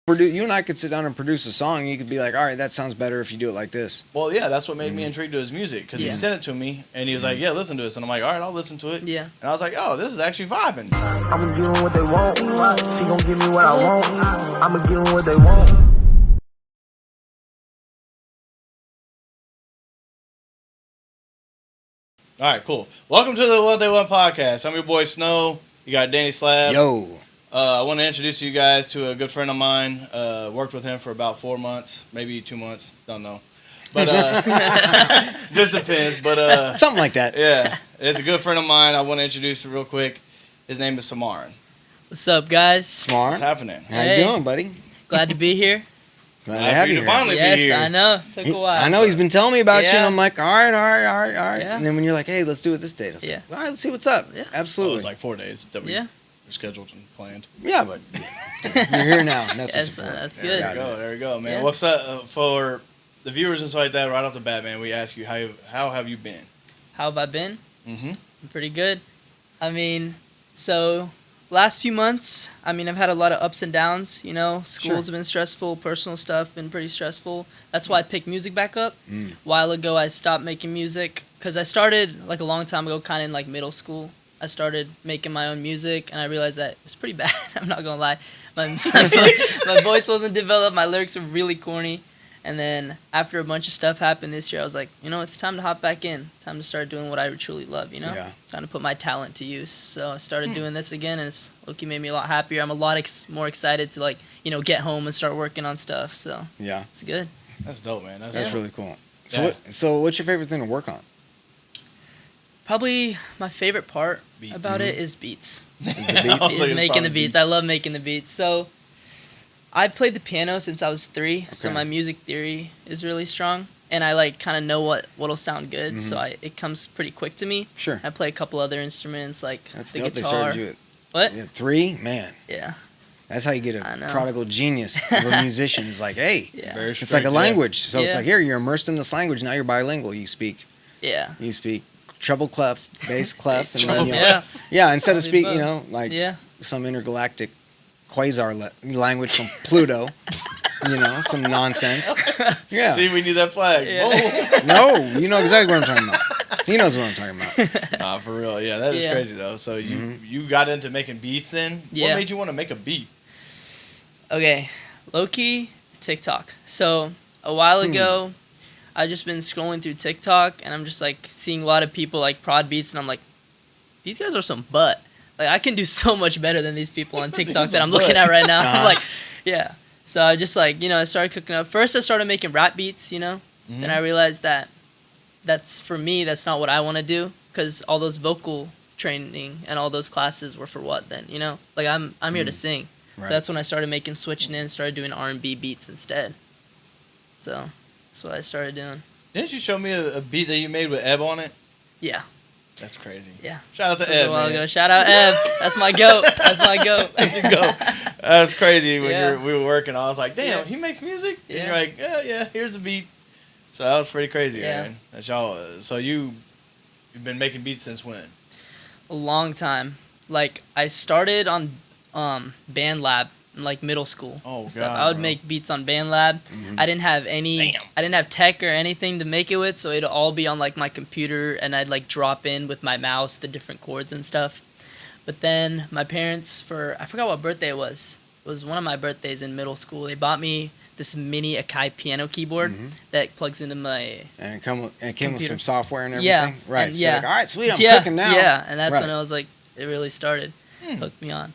You and I could sit down and produce a song. You could be like, all right, that sounds better if you do it like this. Well, yeah, that's what made me intrigued to his music because he sent it to me and he was like, yeah, listen to this. And I'm like, all right, I'll listen to it. Yeah. And I was like, oh, this is actually vibing. I'ma give them what they want. She gon' give me what I want. I'ma give them what they want. All right, cool. Welcome to the What They Want podcast. I'm your boy Snow. You got Danny Slab. Yo. I want to introduce you guys to a good friend of mine. Worked with him for about 4 months, maybe 2 months. Don't know. But just depends. But something like that. Yeah, it's a good friend of mine. I want to introduce him real quick. His name is SMARAN. What's up, guys? Smart. What's happening? How you doing, buddy? Glad to be here. Glad to have you here. Finally Yes, be here. I know. Took a while. I know he's been telling me about you, and Yeah. I'm like, all right. Yeah. And then when you're like, hey, let's do it this date. I was like, all right, let's see what's up. Yeah. It Absolutely. was like 4 days that we Yeah. scheduled and planned. Yeah, but you're here now. And that's Yes, what's important. that's There good. we go. There we go, man. Yeah. What's up for the viewers and stuff like that? Right off the bat, man, we ask you how have you been? How have I been? Mm-hmm. I'm pretty good. I mean, so last few months, I've had a lot of ups and downs. School's been stressful, personal stuff been pretty stressful. That's why I picked music back up. A while ago, I stopped making music because I started like a long time ago, kind of in like middle school. I started making my own music, and I realized that it was pretty bad. I'm not gonna lie, my voice wasn't developed. My lyrics were really corny. And then after a bunch of stuff happened this year, I was like, it's time to hop back in. Time to start doing what I truly love, Yeah. Trying to put my talent to use. So I started doing this again, and it's low-key made me a lot happier. I'm a lot more excited to, get home and start working on stuff. So Yeah. it's good. That's dope, man. That's dope. really cool. So, Yeah. so what's your favorite thing to work on? Probably my favorite part Beats. about it is beats. Is the beats? I was like, Is it's making probably the beats. I love making the beats. So I played the piano since I was 3, so Okay. my music theory is really strong, and I kind of know what'll sound good. So it comes pretty quick to me. Sure. I play a couple other instruments like That's the dope. They guitar. started you at What? 3? Man, Yeah. that's how you get I a know. prodigal genius of a musician. It's like, hey, Yeah. Very it's like strict, a yeah. language. So it's Yeah. like, here, you're immersed in this language. Now you're bilingual. You speak Yeah. treble clef, bass clef, and then, Treble Yeah. yeah, instead of Probably speak, both. like Yeah. some intergalactic quasar language from Pluto, some nonsense. Yeah. See, we need that flag. Yeah. Boom. No, you know exactly what I'm talking about. He knows what I'm talking about. Nah, for real. Yeah, that is Yeah. crazy though. So you got into making beats then? Yeah. What made you want to make a beat? Okay. Low-key, TikTok. So a while ago, I just been scrolling through TikTok, and I'm just seeing a lot of people prod beats, and I'm like, these guys are some butt. I can do so much better than these people on TikTok that I'm looking at right now. I'm like, yeah. So I just I started cooking up. First, I started making rap beats, Then I realized that that's not what I want to do, because all those vocal training and all those classes were for what then, I'm here to sing. Right. So that's when I started switching in, started doing R&B beats instead. So that's what I started doing. Didn't you show me a beat that you made with Eb on it? Yeah. That's crazy. Yeah. Shout out to That was Eb, a while man. ago. Shout out Eb. That's my goat. That's my goat. There you go. That's crazy. When Yeah. we were working, I was like, damn, Yeah. he makes music? And Yeah. you're like, yeah, here's the beat. So that was pretty crazy, Yeah. man. That y'all, so you've been making beats since when? A long time. I started on BandLab in middle school. Oh, stuff. God, I would bro. make beats on BandLab. I didn't have any. Damn. I didn't have tech or anything to make it with, so it'd all be on my computer, and I'd drop in with my mouse the different chords and stuff. But then my parents, I forgot what birthday it was. It was one of my birthdays in middle school. They bought me this mini Akai piano keyboard that plugs into my And it came with some Computer. software and everything. Yeah, Right. and so yeah. you're like, all right, sweet, I'm yeah, cooking now. Yeah, and that's Right. when I was it really started. Hooked me on.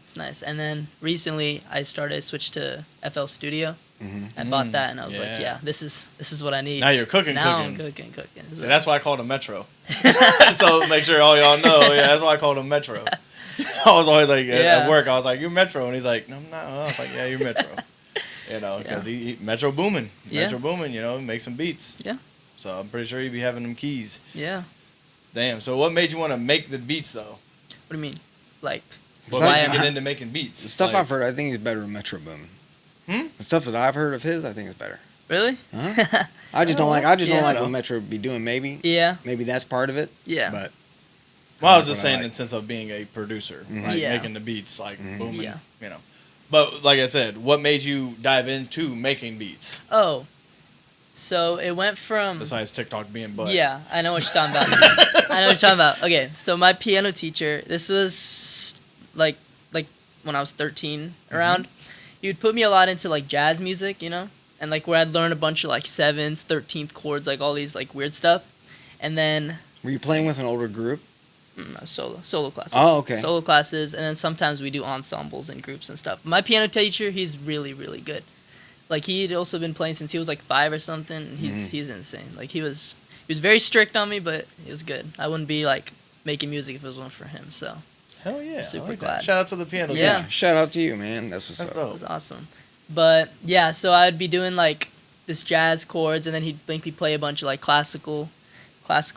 It's nice. And then recently I switched to FL Studio. I bought that, and I was like, Yeah. yeah, this is what I need. Now you're cooking. I'm cooking. See, So, that's why I called him Metro. So make sure all y'all know. Yeah, that's why I called him Metro. I was always like, at Yeah. work, I was like, you're Metro. And he's like, no, I'm not. I was like, yeah, you're Metro. Because he Metro booming. Yeah. Metro booming, make some beats. Yeah. So I'm pretty sure he'd be having them keys. yeah. Damn. So what made you want to make the beats, though? What do you mean? What It's made like- you get into making beats? The stuff Like, I've heard, I think he's better than Metro Boomin. The stuff that I've heard of his, I think is better. Really? Huh? I just don't like. I just Yeah. don't like what Metro would be doing. Maybe Yeah. that's part of it. Yeah. But Well, I was That's just what I saying like. in the sense of being a producer, Mhm. like Yeah. making the beats, like booming, Yeah. But like I said, what made you dive into making beats Oh, so it went from besides TikTok being butt? yeah, I know what you're talking about. I know what you're talking about. Okay, so my piano teacher, this was like when I was 13 around. He would put me a lot into like jazz music, you know, and like where I'd learn a bunch of like 7th, 13th chords, like all these like weird stuff, and then Were you playing with an older group? solo classes. Oh, okay. Solo classes, and then sometimes we do ensembles and groups and stuff. My piano teacher, he's really really good. Like he'd also been playing since he was like 5 or something. And he's insane. Like he was very strict on me, but he was good. I wouldn't be like making music if it wasn't for him. So Hell yeah. Super I like glad. that. Shout out to the piano Yeah. teacher. Shout out to you, man. That's what's That's up. it dope. was awesome. But yeah, so I'd be doing like this jazz chords, and then he'd make me play a bunch of like classical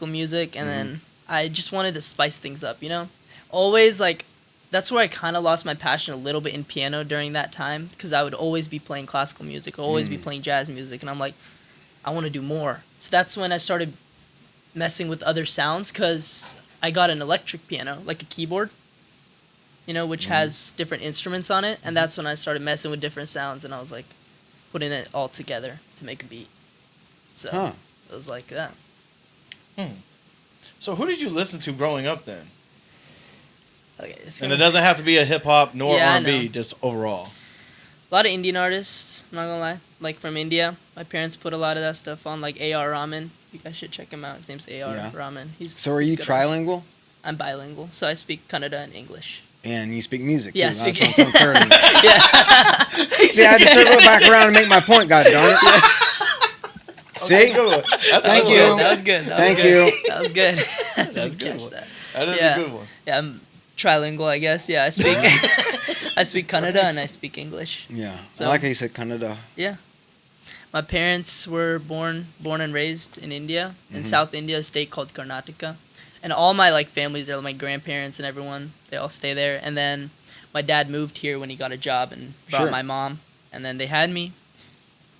music, and then I just wanted to spice things up, you know. Always like that's where I kind of lost my passion a little bit in piano during that time, because I would always be playing classical music, always be playing jazz music, and I'm like, I want to do more. So that's when I started messing with other sounds, because I got an electric piano, like a keyboard, you know, which has different instruments on it, and that's when I started messing with different sounds, and I was like putting it all together to make a beat. So Huh. it was like that. So who did you listen to growing up then? Okay, it's And it gonna, doesn't have to be a hip hop nor Yeah, I R&B, know. just overall. a lot of Indian artists, I'm not gonna lie, like from India. My parents put a lot of that stuff on, like A.R. Rahman. You guys should check him out. His name's A.R. Yeah. Rahman. So are he's you good. trilingual? I'm bilingual, so I speak Kannada and English. And you speak music, Yeah, too. I speak- That's what I'm third. Yeah. See, I had to circle it back around and make my point, God darn it. See? Good one. That's Thank a you. good one. That was good. That Thank was good. you. That was good. That's a Didn't good catch one. that. That is Yeah. a good one. Yeah, I'm trilingual, I guess. Yeah, I speak I speak Kannada and I speak English. Yeah. So- I like how you said Kannada. My parents were born and raised in India, in South India, a state called Karnataka. And all my like families there, my grandparents and everyone, they all stay there. And then my dad moved here when he got a job and brought Sure. my mom, and then they had me.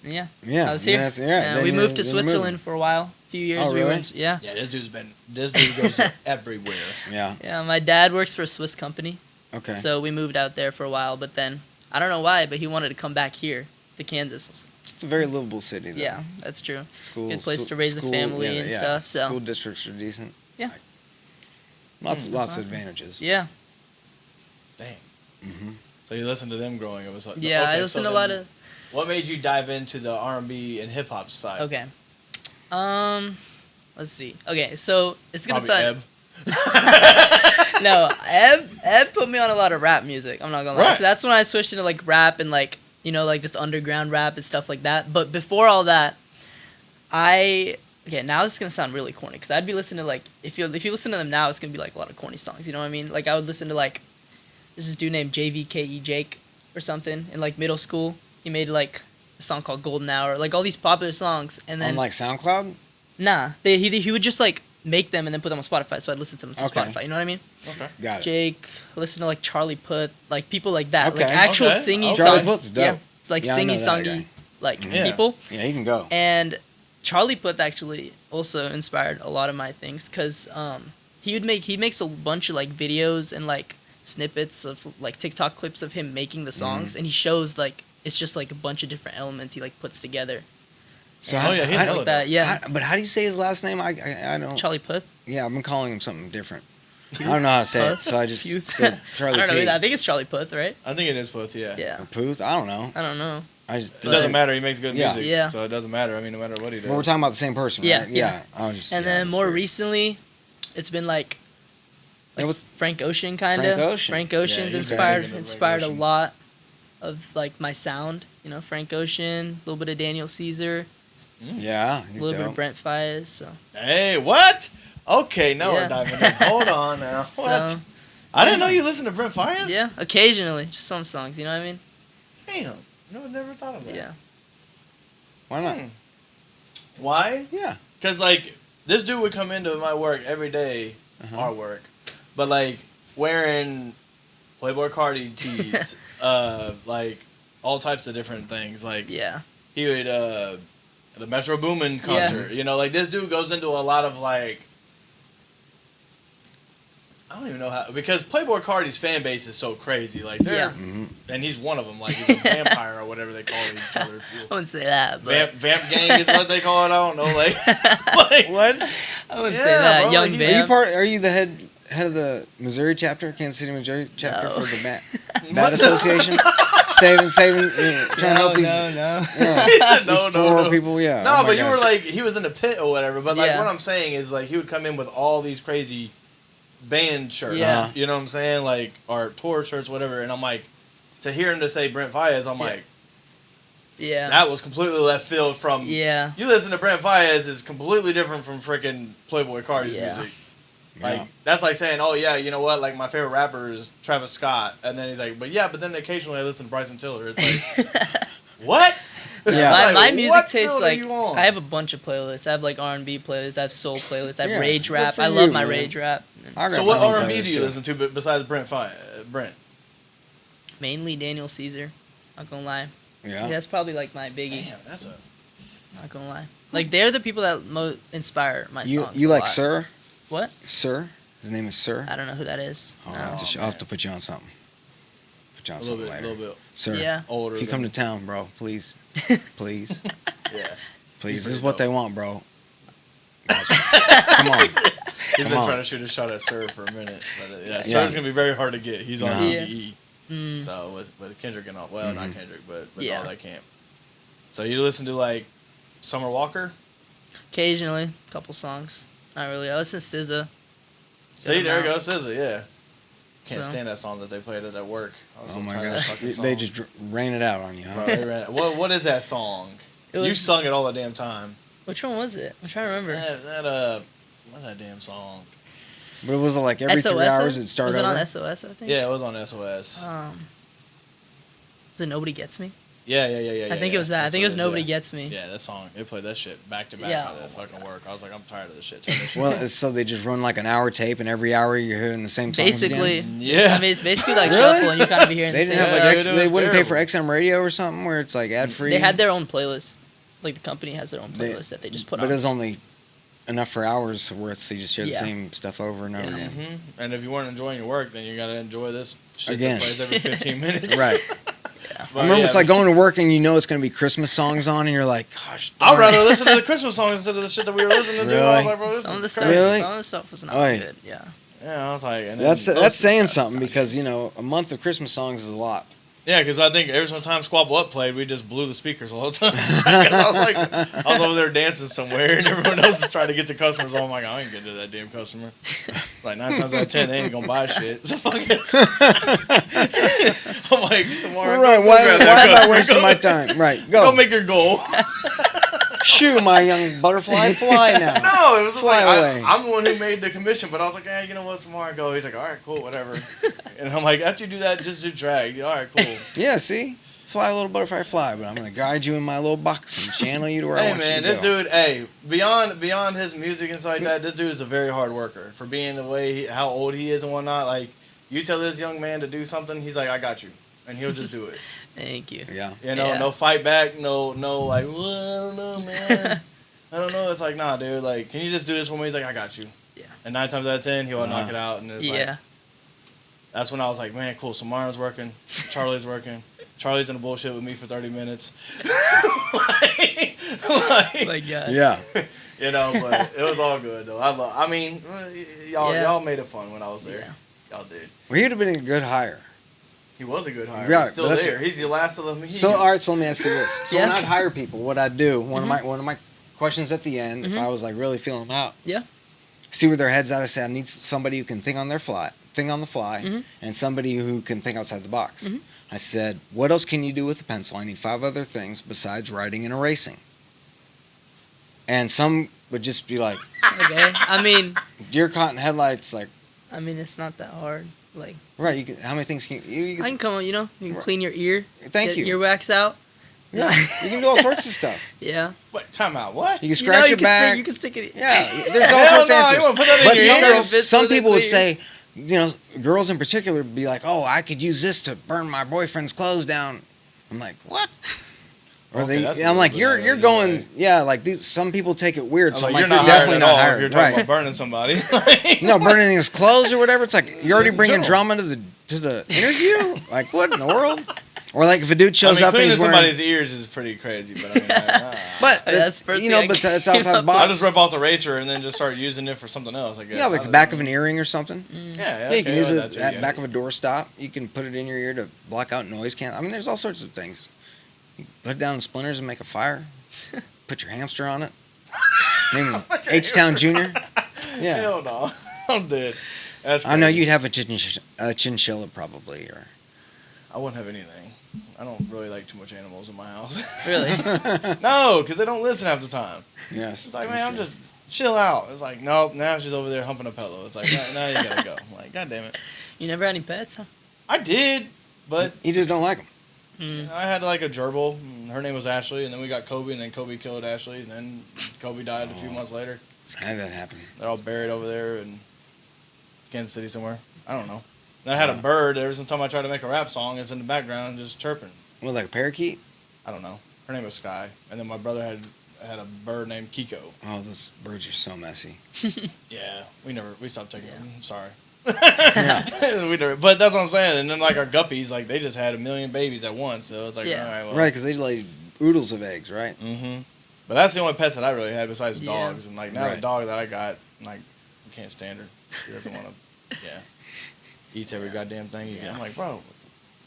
And yeah, Yeah. I was here. Yes, yeah. And then we you- moved to then you Switzerland for a while, a few years. Oh, We really? went, yeah. Yeah, this dude goes to everywhere. Yeah. Yeah, my dad works for a Swiss company, Okay. so we moved out there for a while. But then I don't know why, but he wanted to come back here to Kansas. I was like, It's a very livable city, though. yeah, that's true. School, Good place to raise a family and stuff, so. School districts are decent. Yeah. Lots of awesome. advantages. Yeah, Dang. Mm-hmm. So you listened to them growing up. yeah. I listened to a lot of. What made you dive into the R&B and hip hop side? Okay. Let's see. Okay, so it's gonna Probably sound. Ebb. No, Eb put me on a lot of rap music. I'm not gonna lie. Right. So that's when I switched into like rap and like, you know, like this underground rap and stuff like that. But before all that, now this is gonna sound really corny, because I'd be listening to like, if you listen to them now, it's gonna be like a lot of corny songs. You know what I mean? Like I would listen to like this dude named JVKE Jake or something in like middle school. He made like a song called Golden Hour, like all these popular songs, and then On like SoundCloud? nah, he would just like make them and then put them on Spotify, so I'd listen to them on Okay. Spotify. You know what I mean? Okay. Got it. Jake, listen to like Charlie Puth, like people like that, Okay. like actual Okay. singy Charlie songs. Puth's dope. Yeah, it's like Yeah, I know singy that songy guy. like Yeah. people. Yeah, he can go. And Charlie Puth actually also inspired a lot of my things, because he makes a bunch of like videos and like snippets of like TikTok clips of him making the songs, and he shows like it's just like a bunch of different elements he like puts together. So Oh, yeah, he's how, hella Like that, yeah. but how do you say his last name? I don't. Charlie Puth. Yeah, I've been calling him something different. I don't know how to say it, so I just Puth. said I Charlie don't know. P. I think it's Charlie Puth, right? I think it is both, yeah. Yeah. Or Puth? I don't know. I don't know. I just. It doesn't matter. He makes good Yeah. music. Yeah. So it doesn't matter. I mean, no matter what he does. Well, we're talking about the same person, Yeah, right? yeah. I was just. And yeah, then that's more weird. recently, it's been like Yeah, what- Frank Ocean kind of. Frank Ocean. Frank Yeah, Ocean's he's inspired big into inspired a Frank Ocean. lot of like my sound. You know, Frank Ocean, a little bit of Daniel Caesar, Yeah, a he's little bit dope. of Brent Faiyaz. So, Hey, what? Okay, now Yeah. we're diving in. Hold on now. What? so I didn't know you listened to Brent Faiyaz? yeah, occasionally, just some songs. You know what I mean? Damn. No, I never thought of that. Yeah. Why not? Why? Yeah. Because, like, this dude would come into my work every day, Uh-huh. our work, but, like, wearing Playboy Cardi tees, like, all types of different things. Like, Yeah. he would, the Metro Boomin concert, you know, like, this dude goes into a lot of, like, I don't even know how, because Playboi Carti's fan base is so crazy. Like, they're, and he's one of them. Like, he's a vampire or whatever they call each other. I wouldn't say that. But... Vamp gang is what they call it. I don't know. Like What? I wouldn't say that. bro, Young like, Vamp. Are you the head of the Missouri chapter, Kansas City, Missouri chapter No. for the Bat Association? saving, trying to help these, No. these poor people. Yeah. No, Oh my but you God. were like, he was in the pit or whatever. But like, Yeah. what I'm saying is like, he would come in with all these crazy band shirts. Yeah. You know what I'm saying? Like, or tour shirts, whatever. And I'm like, to hear him to say Brent Faiyaz, I'm like, Yeah. that was completely left field from. Yeah. You listen to Brent Faiyaz is completely different from freaking Playboi Carti's Yeah. music. Like, that's like saying, oh yeah, you know what? Like, my favorite rapper is Travis Scott, and then he's like, but then occasionally I listen to Bryson Tiller. It's like, what? Yeah. My Like, music what tastes field are like you on? I have a bunch of playlists. I have like R&B playlists. I have soul playlists. I have Yeah, rage good rap. for I love you, my man. rage rap. I got So my what own R&B playlist, do you too. listen to besides Brent? Mainly Daniel Caesar. Not gonna lie. Yeah. That's probably like my biggie. Damn, that's a. Not gonna lie. Like they're the people that inspire my songs. You a like lot. Sir? What? Sir? His name is Sir? I don't know who that is. Oh, No. I'll have to put you on something. Put you on A little something bit, later. a little bit Sir, Yeah. older. if you come to than- town, bro, please. Please. yeah, Please. He's This is pretty what they dope. want, bro. Gotcha. Come on. he's Come been on. trying to shoot a shot at Sir for a minute, but yeah, Yeah. Sir's gonna be very hard to get. He's on No. TDE, Mm. so with Kendrick and all, well, Mm-hmm. not Kendrick, but Yeah. all that camp. So you listen to like Summer Walker? Occasionally, a couple songs. Not really. I listen to SZA. See, there you go, amount. SZA, yeah. Can't So. stand that song that they played at work. I was Oh so my tired of that gosh. fucking song. They just rain it out on you, Bro, huh? they ran, what is that song? It You was, sung it all the damn time. which one was it? I'm trying to remember. What's that damn song? But it was like every 3 hours it'd start Was it over. on SOS? I think. Yeah, it was on SOS. Is it Nobody Gets Me? Yeah. I think it was that. I That's think it what was Nobody yeah. Gets Me. Yeah, that song. They played that shit back to back Yeah. on that fucking work. I was like, I'm tired of this shit. Turn this shit Well, off. so they just run like an hour tape, and every hour you're hearing the same songs Basically. again? Yeah. I mean, it's basically like Really? shuffle, and you kind of be hearing They the didn't same have like stuff. It was they wouldn't pay for terrible. XM radio or something where it's like ad free. They had their own playlist. Like the company has their own They- playlist that they just put but on. it was only enough for hours where it's, so you just hear the Yeah. same stuff over and over Yeah. again. hmm And if you weren't enjoying your work, then you gotta enjoy this shit Again. that plays every 15 minutes. Right. But I remember yeah, it's like going to work and you know it's going to be Christmas songs on, and you're like, gosh. I'd darn rather it. listen to the Christmas songs instead of the shit that we were listening to. I was Really? like, bro, this some of is the stuff, crazy. Really? some of the stuff was not Oy. good. Yeah. Yeah, I was like, and then That's most saying of the stuff something was because you know a month of Christmas songs is a lot. Yeah, because I think every single time Squabble Up played, we just blew the speakers all the time. 'Cause I was over there dancing somewhere, and everyone else is trying to get to customers. I'm like, I ain't getting to that damn customer. Like 9 times out of 10, they ain't gonna buy shit. So fuck it. I'm like, Samara, Right? go Why grab am that I customer. wasting Go- my time? Right. Go Go. make your goal. Shoo, my young butterfly, fly now. No, it was just Fly like away. I'm the one who made the commission, but I was like, you know what, Samara, go. He's like, all right, cool, whatever. And I'm like, after you do that, just do drag. All right, cool. Yeah. See, fly, little butterfly, fly. But I'm going to guide you in my little box and channel you to where I Hey want man, you to this go. dude, hey, beyond his music and stuff like that, this dude is a very hard worker for being the way how old he is and whatnot. Like, you tell this young man to do something, he's like, I got you, and he'll just do it. Thank you. Yeah. You know, Yeah. no fight back, no like, well, I don't know, man. I don't know. It's like, nah, dude. Like, can you just do this for me? He's like, I got you. Yeah. And 9 times out of 10, he'll knock it out, and it's like, Yeah. that's when I was like, man, cool. So Myron's working, Charlie's working. Charlie's in the bullshit with me for 30 minutes. like, My God. Yeah. you know, but it was all good though. I mean, y'all Yeah. y'all made it fun when I was there. Yeah. Y'all did. Well, he'd have been a good hire. He was a good hire. Right, He's still but that's- there. He's the last of them. So, all right. So let me ask you this. So Yeah. when I'd hire people, what I'd do, one of my questions at the end, if I was like really feeling them out. Yeah. See where their head's at. I say I need somebody who can think on the fly, Mhm. and somebody who can think outside the box. Mhm. I said, what else can you do with a pencil? I need 5 other things besides writing and erasing. And some would just be like, Okay. I mean, deer caught in headlights. Like, it's not that hard. Like, right? You can. How many things can you? I can come on. You can clean your ear. Thank get you. Earwax out. Yeah, you can do all sorts of stuff. Yeah. Wait, time out. What? You can scratch your back. You can stick it. Yeah, there's all Hell sorts of no, answers. you wanna put that in But your some ear? girls, It's some so people would clean. say, you know, girls in particular would be like, "Oh, I could use this to burn my boyfriend's clothes down." I'm like, "What? Or Okay, that's a I'm little like, bit you're better, going, anyway. yeah, like some people take it weird. So I'm like, you're you're not definitely hired at all not hired. if you're talking Right. about burning somebody. No, burning his clothes or whatever. It's like you're already In bringing general. drama to the interview. Like, what in the world? Or like if a dude shows up and cleaning he's wearing, somebody's ears is pretty crazy, but I mean, but That's it's, first you know, thing but I it's outside the came up box. I'll just rip off the razor and then just start using it for something else. I guess. Yeah, like the back of an earring or something. Yeah, Yeah, you can use it that too, at yeah. back of a doorstop. You can put it in your ear to block out noise. I mean, there's all sorts of things. You put it down in splinters and make a fire. Put your hamster on it. Name him H-Town Junior. Yeah, Hell no, I'm dead. That's I know crazy. you'd have a chinchilla probably, or I wouldn't have anything. I don't really like too much animals in my house. Really? No, because they don't listen half the time. yes. It's like, man, I'm just chill out. It's like, nope, now she's over there humping a pillow. It's like, now you gotta go. I'm like, God damn it. You never had any pets, huh? I did, but You just don't like them. Mm. I had like a gerbil. And her name was Ashley, and then we got Kobe, and then Kobe killed Ashley, and then Kobe died a few months later. I had that happen. They're all buried over there in Kansas City somewhere. I don't know. And I had a bird. Every time I tried to make a rap song, it's in the background just chirping. What, like a parakeet? I don't know. Her name was Sky, and then my brother had a bird named Kiko. Oh, those birds are so messy. Yeah, we stopped taking them. Sorry. Yeah. We never, but that's what I'm saying. And then like our guppies, like they just had 1 million babies at once. So it's like, Yeah. all right, well, Right, because they lay oodles of eggs, right? Mm-hmm. But that's the only pets that I really had besides Yeah. dogs. And like now Right. the dog that I got, like I can't stand her. She doesn't want to. Yeah. Eats every goddamn thing you get. Yeah. I'm like, bro.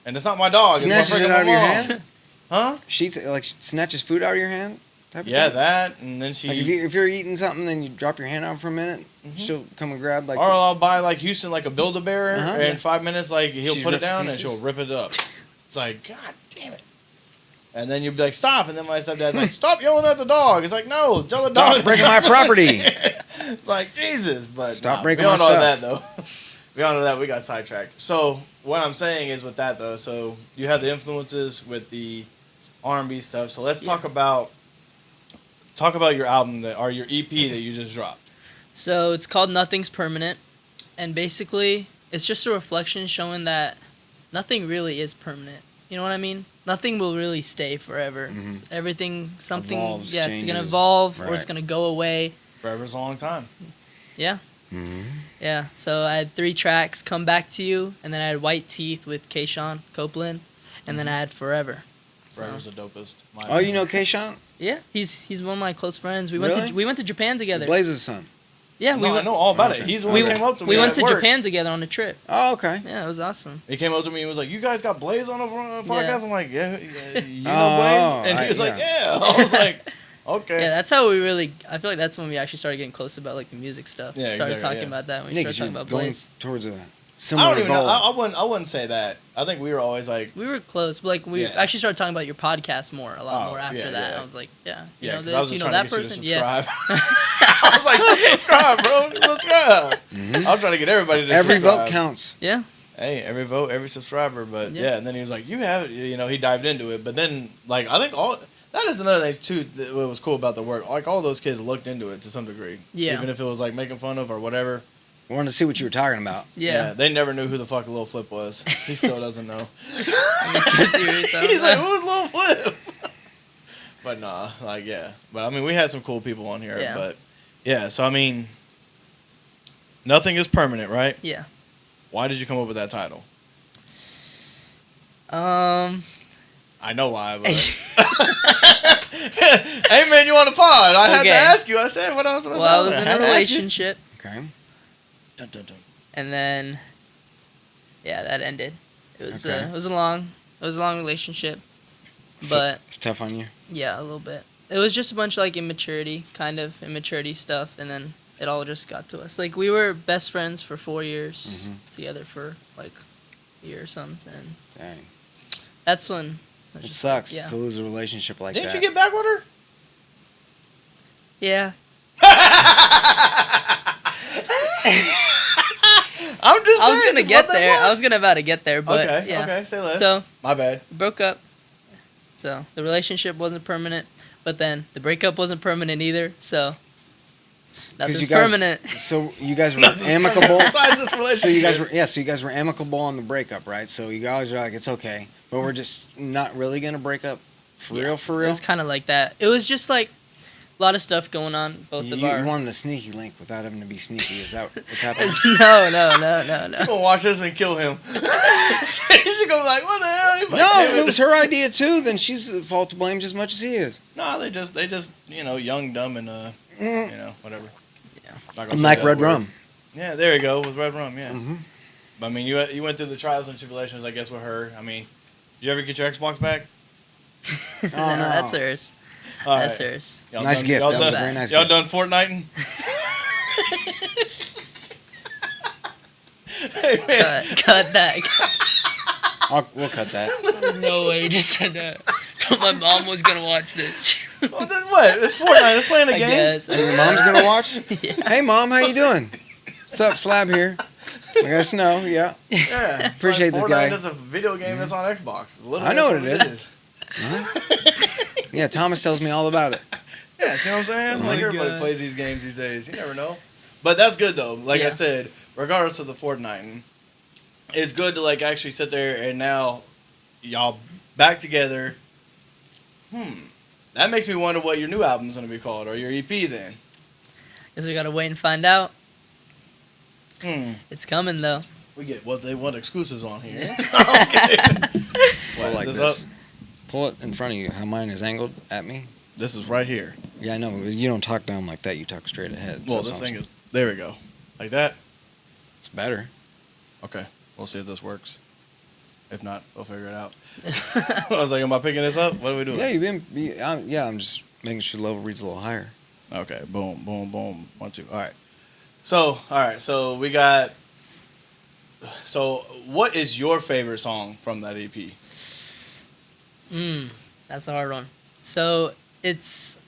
And it's not my dog. Snatches it's my it out of your mom's. hand? Huh? Like snatches food out of your hand? Type of Yeah, thing? that. And then she. Like if you're eating something, then you drop your hand out for a minute, Mhm. she'll come and grab like. Or I'll buy like Houston like a Build-A-Bear, Uh-huh. and in 5 minutes like he'll She's put it ripped down and pieces. she'll rip it up. It's like, God damn it. And then you'd be like, stop. And then my stepdad's like, stop yelling at the dog. It's like, no, tell the dog. Stop breaking my property. It's like, Jesus. But Stop nah, breaking beyond my all stuff. that, though. Beyond all that, we got sidetracked. So what I'm saying is with that, though, so you have the influences with the R&B stuff. So let's talk about your album, or your EP that you just dropped. So it's called Nothing's Permanent, and basically it's just a reflection showing that nothing really is permanent. You know what I mean? Nothing will really stay forever. Mhm. Everything, something, Evolves, it's gonna changes. evolve or it's Right. gonna go away. Forever's a long time. Mm-hmm. Yeah. So I had 3 tracks: "Come Back to You," and then I had "White Teeth" with Kayshawn Copeland, and then I had "Forever." Forever's the dopest. My Oh, you opinion. know Kayshawn? Yeah, he's one of my close friends. We Really? went to Japan together. Blaze's son. Yeah, No, I know all about it. Okay. He's the one who Okay. came up to me. we went at to work. Japan together on a trip. Oh, okay. Yeah, it was awesome. He came up to me and was like, "You guys got Blaze on the podcast?" Yeah. I'm like, "Yeah, you know Oh, Blaze?" And he was yeah. like, "Yeah." I was like, "Okay." Yeah, that's how we really. I feel like that's when we actually started getting close about like the music stuff. Yeah, started exactly, talking yeah. about that when we Yeah, started 'cause you're talking about going Blaze. towards a I similar don't even know. goal. I wouldn't say that. I think we were always like, We were close, but like we Yeah. actually started talking about your podcast a lot Oh, more after yeah, that. yeah. I was like, yeah, you yeah, know because I was this, just you know trying that to get person, you to yeah. subscribe. I was like, subscribe, bro. Subscribe. Mhm. I was trying to get everybody to Every subscribe. vote counts. Yeah, Hey, every vote, every subscriber. But Yeah. yeah, and then he was like, "You have," you know, he dived into it. But then, like, I think that is another thing too. What was cool about the work, like all those kids looked into it to some degree. Yeah. Even if it was like making fun of or whatever. I wanted to see what you were talking about. yeah. They never knew who the fuck Lil Flip was. He still doesn't know. I'm so serious. I was He's like, like, "Who's Lil Flip?" But nah, like yeah. But I mean, we had some cool people on here. Yeah. But yeah, so I mean, nothing is permanent, right? yeah. Why did you come up with that title? I know why, but hey man, you on the pod? I had Okay. to ask you. I said, what else? Well, I was in a relationship, Okay. Dun, dun, dun. and then yeah, that ended. It was Okay. it was a long relationship, but It's tough on you. yeah, a little bit. It was just a bunch of like immaturity stuff, and then it all just got to us. Like we were best friends for 4 years together for like a year or something. And Dang. that's when It sucks yeah. to lose a relationship like Didn't that. you get back with her? Yeah. I'm just. I was saying, gonna it's get what that there. I was. was about to get there, but Okay. yeah. Okay. Say less. So My bad. we broke up. So the relationship wasn't permanent, but then the breakup wasn't permanent either. So 'Cause nothing's you guys- permanent. So you guys were amicable. Besides this relationship. So you guys were amicable on the breakup, right? So you guys were like, it's okay, but we're just not really gonna break up For real, for It real. was kind of like that. It was just like a lot of stuff going on. Both You, of you our. wanted a sneaky link without having to be sneaky. Is that what's happening? No. You gonna watch this and kill him. She's gonna be like, what the hell? He's like, No, "Damn if it was her idea too, then she's at fault to blame just as much as he is. No, they just, young, dumb, and whatever. Yeah. Not gonna And say like that red word. rum. Yeah, there you go with red rum. Yeah. Mm-hmm. But, I mean, you went through the trials and tribulations, I guess, with her. I mean, did you ever get your Xbox back? No, no. that's hers. All That's right. hers. Y'all Nice done, gift. Y'all That was done, a very nice y'all gift. done Fortniting? Hey, man. Cut that. We'll cut that. No way, you just said that. My mom was gonna watch this. Well, then what? It's Fortnite. It's playing a I game. guess. And your mom's gonna watch? Yeah. Hey mom, how you doing? What's up, Slab here? I guess no, yeah. Yeah. It's Appreciate like this guy. Fortnite is a video game that's on Xbox. Literally, I know that's what it is. Yeah, Thomas tells me all about it. Yeah, see what I'm saying? Oh Like, my everybody God. plays these games these days. You never know. But that's good, though. Like I Yeah. said, regardless of the Fortnite, it's good to, like, actually sit there and now y'all back together. That makes me wonder what your new album's going to be called, or your EP then. Guess we gotta wait and find out. It's coming though. We get what they want exclusives on here. Pull What, like is this. up? Pull it in front of you. How mine is angled at me. This is right here. Yeah, I know. You don't talk down like that. You talk straight ahead. Well, So this thing it's- is... There we go. Like that? It's better. Okay. We'll see if this works. If not, we'll figure it out. I was like, am I picking this up? What are we doing? Yeah, I'm just making sure the level reads a little higher. Okay, boom, boom, boom. 1, 2. All right. So we got. So, what is your favorite song from that E EP? That's a hard one. So it's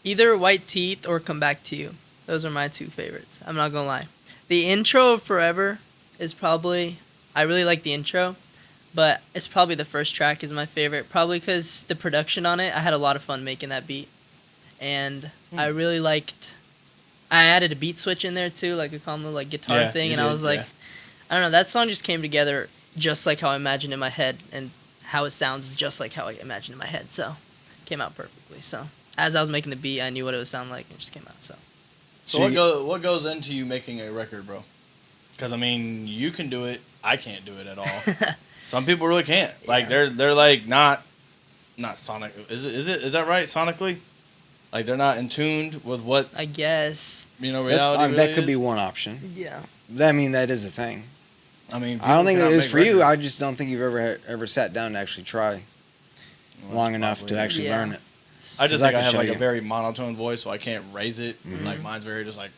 either White Teeth or Come Back to You. Those are my two favorites. I'm not gonna lie. The intro of Forever is probably, I really like the intro, but it's probably the first track is my favorite. Probably because the production on it, I had a lot of fun making that beat, and I really liked. I added a beat switch in there too, like a common like guitar Yeah, thing, you and I did, was like, yeah. I don't know, that song just came together just like how I imagined in my head, and how it sounds is just like how I imagined in my head. So, it came out perfectly. So, as I was making the beat, I knew what it would sound like, and it just came out. So, So what goes into you making a record, bro? Because I mean, you can do it. I can't do it at all. Some people really can't. Like they're like not sonic. Is that right? Sonically, like they're not in tune with what I guess. reality. that really could be is. one option. Yeah. I mean, that is a thing. I mean, I don't think it people is cannot for make you. I records. just don't think you've ever sat down to actually try Well, long enough probably. to actually Yeah. learn it. I just I think I can have show like you. a very monotone voice, so I can't raise it. Like mine's very just like.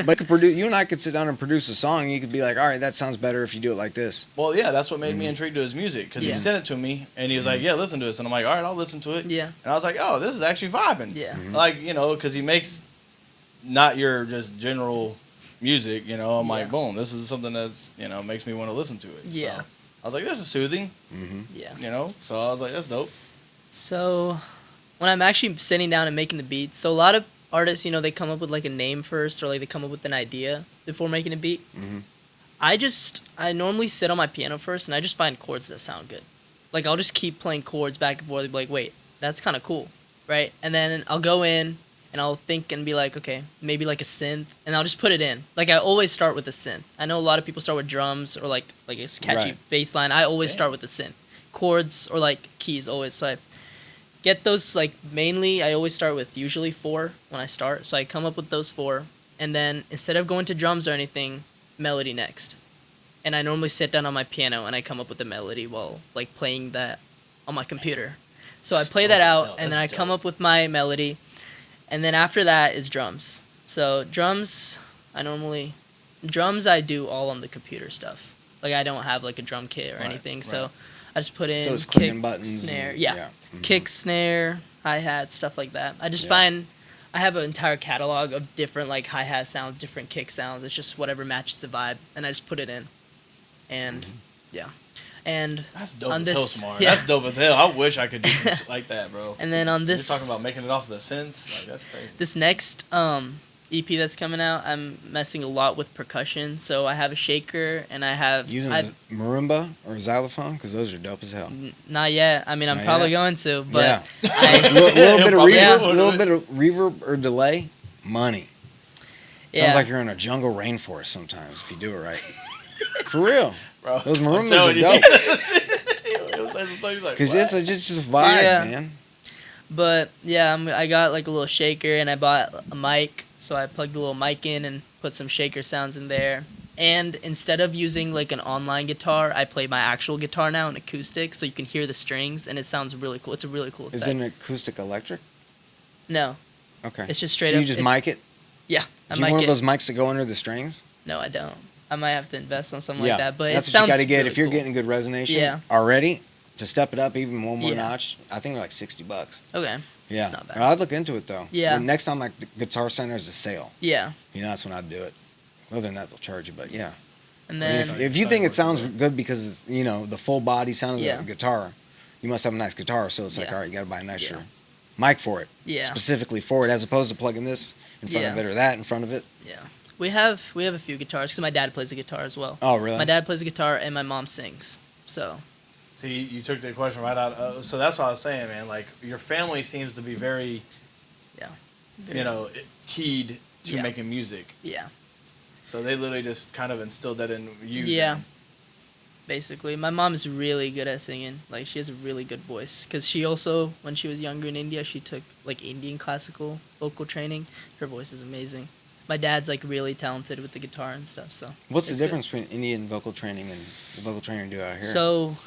But you and I could sit down and produce a song. You could be like, all right, that sounds better if you do it like this. Well, yeah, that's what made me intrigued to his music because he Yeah. sent it to me and he was like, "Yeah, listen to this," and I'm like, "All right, I'll listen to it." Yeah. And I was like, "Oh, this is actually vibing." Yeah. Like because he makes not your just general music. I'm like, boom, this is something that's makes me want to listen to it. Yeah. So I was like, this is soothing. Yeah. So I was like, that's dope. So, when I'm actually sitting down and making the beats, so a lot of artists, they come up with like a name first, or like they come up with an idea before making a beat. I normally sit on my piano first, and I just find chords that sound good. Like I'll just keep playing chords back and forth, and be like, wait, that's kind of cool, right? And then I'll go in and I'll think and be like, okay, maybe like a synth, and I'll just put it in. Like I always start with a synth. I know a lot of people start with drums or like a catchy Right. bass line. I always start with the synth, chords or like keys always. So I get those like mainly. I always start with usually 4 when I start. So I come up with those 4, and then instead of going to drums or anything, melody next. And I normally sit down on my piano and I come up with the melody while like playing that on my computer. So That's I play dope that as out, hell. and then I That's come dope. up with my melody. And then after that is drums. So drums I do all on the computer stuff. Like I don't have like a drum kit or Right, anything. So right. I just put in So it's kick, clicking buttons. snare, and- yeah. Kick, snare, hi-hat, stuff like that. I just Yeah. find I have an entire catalog of different like hi-hat sounds, different kick sounds. It's just whatever matches the vibe, and I just put it in. And yeah. And That's dope on as this, hell, Smart. yeah. That's dope as hell. I wish I could do some shit like that, bro. And then on You're this talking about making it off the synths. Like that's crazy. this next EP that's coming out, I'm messing a lot with percussion. So I have a shaker and I have Using a marimba or a xylophone, because those are dope as hell. not yet. I mean, I'm Not probably yet? going to, but Yeah. I, little bit of reverb or delay, money. Sounds Yeah. like you're in a jungle rainforest sometimes if you do it right. For real. Bro, Those I'm marimbas telling are you, dope. he'll say some stuff, you're like, Because what? it's just a vibe, Yeah. man. but yeah, I got like a little shaker and I bought a mic. So I plugged a little mic in and put some shaker sounds in there. And instead of using like an online guitar, I play my actual guitar now, an acoustic, so you can hear the strings and it sounds really cool. It's a really cool effect. Is it an acoustic electric? No, Okay. it's just straight so up. you just it's- mic it? Yeah, I Do you mic want it. those mics that go under the strings? No, I don't. I might have to invest on something Yeah. like that. But That's it what sounds you got to get. really If you're cool. getting good resonation Yeah. already, to step it up even one more Yeah. notch, I think they're like $60. Okay. Yeah. It's not bad. I'd look into it though. Yeah. Well, next time, like the Guitar Center is a sale. Yeah, You know, that's when I'd do it. Other than that, they'll charge you. But yeah. and I mean, then if you think it sounds good because it's, you know, the full body sound of Yeah. the guitar, you must have a nice guitar. So it's like, Yeah. all right, you got to buy a nicer Yeah. mic for it. yeah, Specifically for it, as opposed to plugging this in front of Yeah. it or that in front of it. yeah. We have a few guitars because my dad plays the guitar as well. Oh, really? My dad plays the guitar and my mom sings. So See, you took the question right out. So that's what I was saying, man. Like, your family seems to be very, you know, keyed to Yeah. making music. yeah. So they literally just kind of instilled that in you. Yeah. then. Basically, my mom's really good at singing. Like, she has a really good voice. Because she also, when she was younger in India, she took, like, Indian classical vocal training. Her voice is amazing. My dad's, like, really talented with the guitar and stuff, so. What's the it's good. difference between Indian vocal training and the vocal training you do out here? So,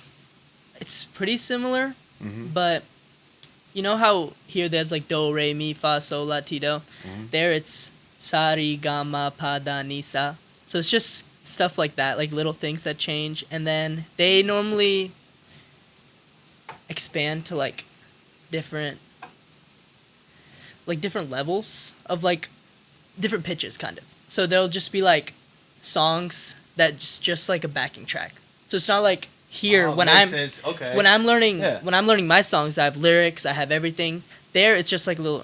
it's pretty similar, Mhm. but you know how here there's, like, do, re, mi, fa, sol, la, ti, do? Mhm. There it's sa, ri, ga, ma, pa, da, ni, sa. So it's just stuff like that, like little things that change. And then they normally expand to like different levels of like different pitches kind of. So there'll just be like songs that just like a backing track. So it's not like here Oh, when makes I'm sense. Okay. when I'm learning Yeah. when I'm learning my songs, I have lyrics, I have everything. There it's just like a little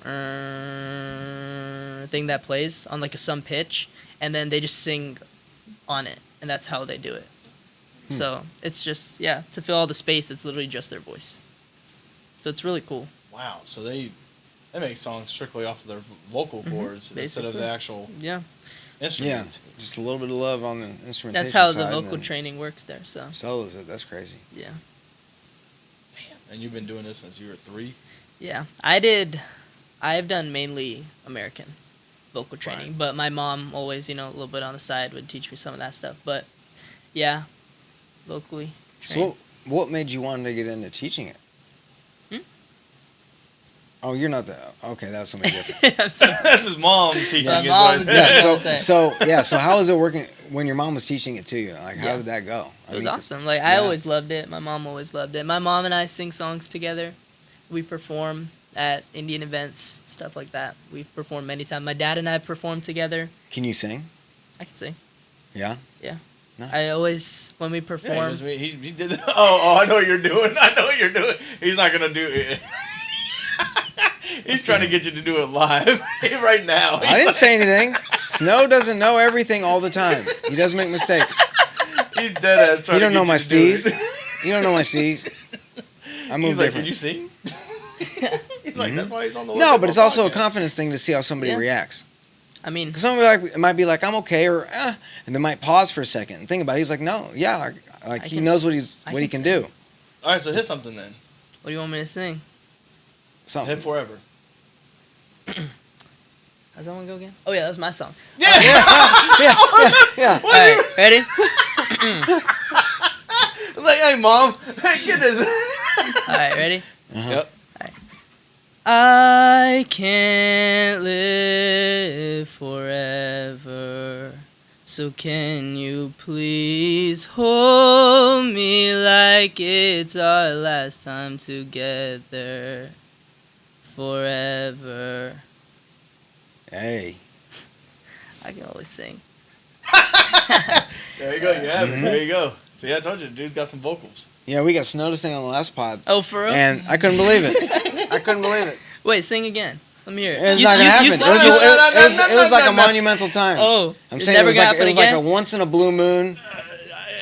thing that plays on like some pitch, and then they just sing on it, and that's how they do it. So it's just to fill all the space. It's literally just their voice. So it's really cool. Wow. So they make songs strictly off of their vocal cords instead of the basically. actual Yeah, Yeah, instrument. just a little bit of love on the instrumentation that's how the side, and vocal then training works there. So solos it. That's crazy. yeah, And you've been doing this since you were 3? yeah. I've done mainly American vocal training, Right. but my mom always, a little bit on the side would teach me some of that stuff. But yeah, vocally. So trained. what made you want to get into teaching it? Oh, you're not the okay. That's something different. I'm sorry. That's his mom teaching My his mom's- right Yeah. Yeah. So how was it working when your mom was teaching it to you? Like, how Yeah. did that go? It was awesome. Like I yeah. always loved it. My mom always loved it. My mom and I sing songs together. We perform at Indian events, stuff like that. We've performed many times. My dad and I performed together. Can you sing? I can sing. Yeah. Yeah. Nice. I always when we Yeah, perform. he did. Oh, I know what you're doing. I know what you're doing. He's not gonna do it. He's trying to get you to do it live right now. I didn't say anything. Snow doesn't know everything all the time. He does make mistakes. He's dead ass trying You don't to know get my you to do steez. it. You don't know my steez. I move He's like, different. can you sing? He's like, that's why he's on the No, but it's also a podcast. confidence thing to see how somebody Yeah. reacts. I mean, Because somebody might be like, I'm okay, or and they might pause for a second and think about it. He's like, no, yeah, like I he can- knows what I he can can sing. do. All right, so hit something then. what do you want me to sing? Something. Hit forever. How's that one go again? Oh yeah, that was my song. Yeah. Yeah. All right, ready? It's like, hey, mom, hey, get this. All right, ready? Uh-huh. Yep. I can't live forever, so can you please hold me like it's our last time together forever. Hey. I can always sing. There you go. You have it. There you go. See, I told you, the dude's got some vocals. Yeah, we got Snow to sing on the last pod, Oh, for real? and I couldn't believe it. I couldn't believe it. Wait, sing again. Let me hear it. It's not gonna happen. It was like a monumental time. Oh, I'm it's saying never it was gonna like happen like again? a once in a blue moon.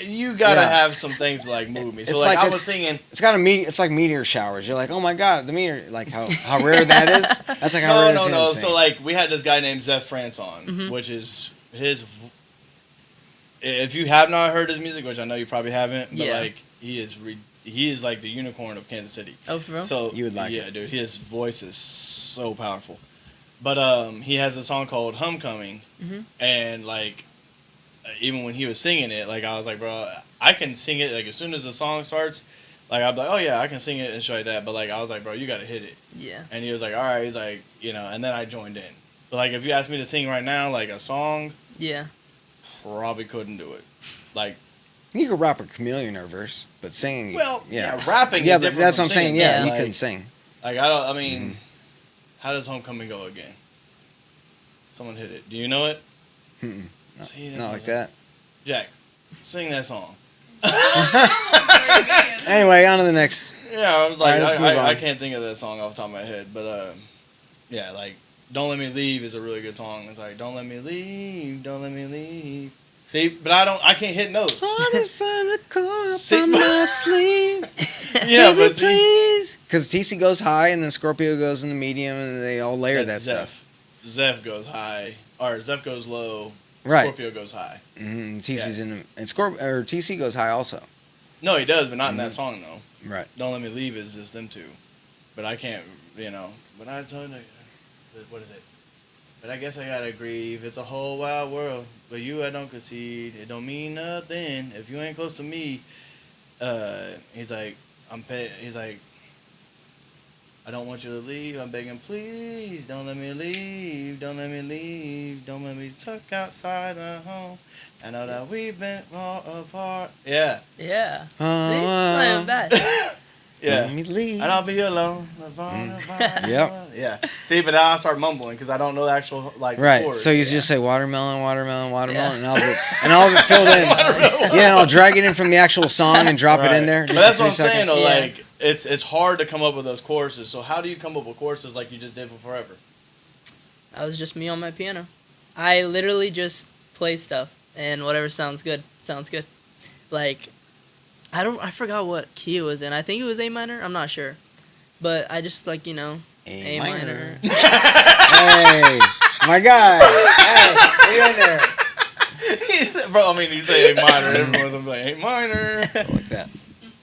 You gotta Yeah. have some things to like move me. So It's like like I a- was singing. It's got it's like meteor showers. You're like, oh my god, the meteor. Like how rare that is. That's like how rare it is. No. So like we had this guy named Zeph France on, which is his. If you have not heard his music, which I know you probably haven't, but Yeah. like he is like the unicorn of Kansas City. Oh, for real? So You would like yeah, it. dude. His voice is so powerful. But he has a song called Homecoming, and like even when he was singing it, like I was like, bro, I can sing it. Like as soon as the song starts, like I'm like, oh yeah, I can sing it and shit like that. But like I was like, bro, you gotta hit it. Yeah. And he was like, all right. He's like, and then I joined in. But like if you asked me to sing right now, like a song, Yeah. probably couldn't do it. Like. you could rap a Chameleon or verse, but singing. Well, yeah, rapping. yeah, is but different that's from what I'm saying. singing. Yeah, Yeah. you couldn't sing. Like I mean, how does Homecoming go again? Someone hit it. Do you know it? Mm-mm. See, that's Not what like I'm that. Jack, sing that song. Anyway, on to the next. Yeah, I was like, All right, let's move I on. can't think of that song off the top of my head, but yeah, like "Don't Let Me Leave" is a really good song. It's like "Don't let me leave, don't let me leave." See, but I can't hit notes. See, on my sleeve. Yeah, Baby, but see, please. Because TC goes high and then Scorpio goes in the medium and they all layer that that's stuff. Zeph goes high, or Zeph goes low. Right. Scorpio goes high. Mm-hmm. TC's in and TC goes high also. No, he does, but not in that song though. Right. "Don't Let Me Leave" is just them two. But I can't, But I told you, what is it? But I guess I gotta grieve. It's a whole wide world, but you I don't concede. It don't mean nothing if you ain't close to me. He's like, he's like, I don't want you to leave. I'm begging, please, don't let me leave. Don't let me leave. Don't let me tuck outside my home. I know that we've been far apart. Yeah. Yeah. See? It's not even bad. Yeah. Let me leave. And I'll be alone. Yep. Yeah. See, but now I start mumbling because I don't know the actual Right. chorus. So you just say watermelon, watermelon, watermelon, and I'll have it filled in. Yeah, and I'll drag it in from the actual song and drop it in there. But just that's for what I'm 3 saying seconds. though. Yeah. Like it's hard to come up with those choruses. So how do you come up with choruses like you just did for Forever? That was just me on my piano. I literally just play stuff and whatever sounds good. Like I forgot what key it was in. I think it was A minor. I'm not sure. But I just like, A minor. Hey, my guy. Hey, what you in there? Bro, I mean, you say A minor, everyone's gonna be like, A minor. Like that.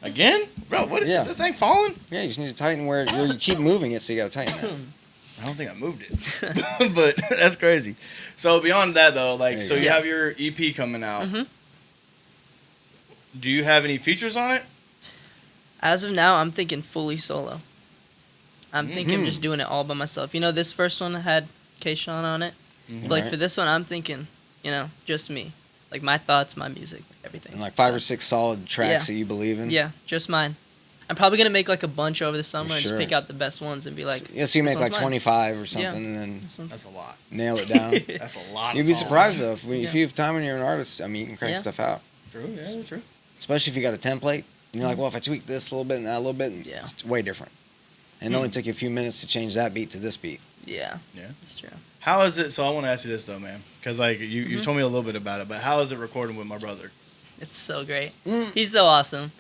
Again? Bro, what is Yeah. this thing falling? Yeah, you just need to tighten where you keep moving it, so you gotta tighten that. I don't think I moved it. But that's crazy. So beyond that though, like, There so you you go. have your EP coming out. Mhm. Do you have any features on it? As of now, I'm thinking fully solo. I'm thinking of just doing it all by myself. This first one had Kayshawn on it. But like Right. for this one, I'm thinking, just me. Like my thoughts, my music, everything. And like 5 So, or 6 solid tracks Yeah. that you believe in. Yeah, just mine. I'm probably gonna make like a bunch over the summer and Sure. just pick out the best ones and be like, So you make this like one's mine. 25 or something, Yeah. and then this one's- That's a lot. nail it down. That's a lot of You'd be songs. surprised though if Yeah. you have time and you're an artist. I mean, you can crank Yeah. stuff out. True, yeah, true. Especially if you got a template. And you're like, well, if I tweak this a little bit and that a little bit, Yeah. it's way different. And it only took you a few minutes to change that beat to this beat. Yeah. Yeah. It's true. How is it? So I want to ask you this though, man, because like you told me a little bit about it, but how is it recording with my brother? It's so great. Mm. He's so awesome.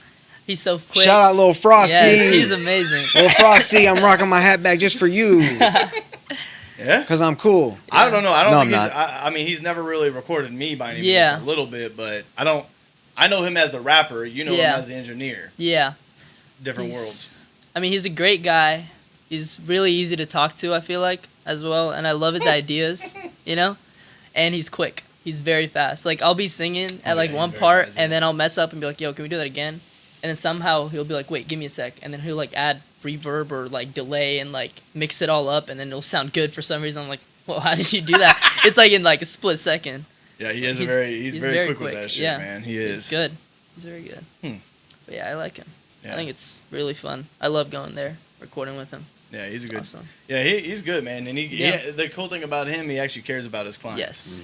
He's so quick. Shout out Lil Frosty. Yes, he's amazing. Lil Frosty, I'm rocking my hat back just for you. Yeah. Because I'm cool. I don't know. I don't No, think I'm he's, I mean, he's never really recorded me by any means. Yeah. A little bit, but I know him as the rapper. You know Yeah. him as the engineer. Yeah. Different He's- worlds. I mean, he's a great guy. He's really easy to talk to, I feel like, as well. And I love his ideas, And he's quick. He's very fast. Like, I'll be singing at, like, he's one very part, fast, and then I'll mess up and be like, yo, can we do that again? And then somehow he'll be like, wait, give me a sec. And then he'll, like, add reverb or, like, delay and, like, mix it all up, and then it'll sound good for some reason. I'm like, well, how did you do that? It's, like, in, like, a split second. Yeah, he So is he's- he's very quick with that shit, yeah. man. He He's is. good. He's very good. Hmm. But, yeah, I like him. Yeah. I think it's really fun. I love going there, recording with him. Yeah, he's a good. Awesome. Yeah, he's good, man. And Yeah. the cool thing about him, he actually cares about his clients. Yes.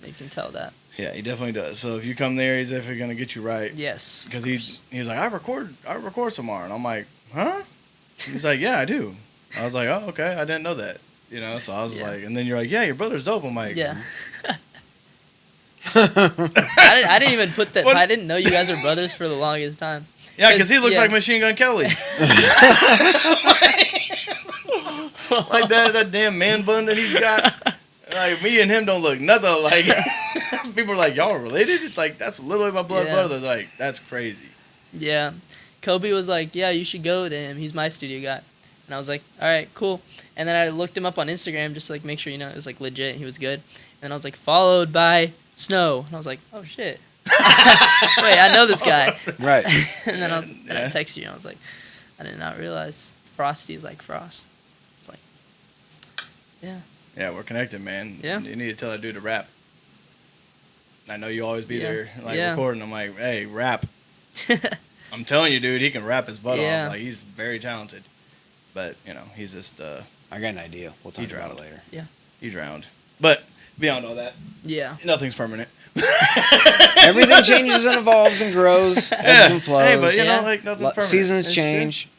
You can tell that. Yeah, he definitely does. So if you come there, he's definitely gonna get you right. Yes. Because he's like, I record tomorrow, and I'm like, huh? He's like, yeah, I do. I was like, oh, okay, I didn't know that. You know, so I was Yeah. like, and then you're like, yeah, your brother's dope. I'm like, Yeah. I didn't even put that. What? I didn't know you guys were brothers for the longest time. yeah, because he 'Cause, looks yeah. like Machine Gun Kelly. Like that damn man bun that he's got. Like, me and him don't look nothing alike. People are like, y'all are related? It's like, that's literally my blood Yeah. brother. Like, that's crazy. Yeah. Kobe was like, yeah, you should go to him. He's my studio guy. And I was like, all right, cool. And then I looked him up on Instagram just to like make sure, you know, it was like legit. He was good. And I was like, followed by Snow. And I was like, oh shit. Wait, I know this guy. Right. And then I Yeah. texted you and I was like, I did not realize Frosty is like Frost. It's like, yeah. Yeah, we're connected, man. Yeah. You need to tell that dude to rap. I know you always be Yeah. there, like, Yeah. recording. I'm like, hey, rap. I'm telling you, dude, he can rap his butt Yeah. off. Like, he's very talented. But, you know, he's just, I got an idea. We'll talk He about drowned. it later. he drowned. But beyond all that, Yeah. nothing's permanent. Everything changes and evolves and grows, ebbs and flows. Hey, but, you Yeah. know, like, nothing's Lo- permanent. Seasons It's change.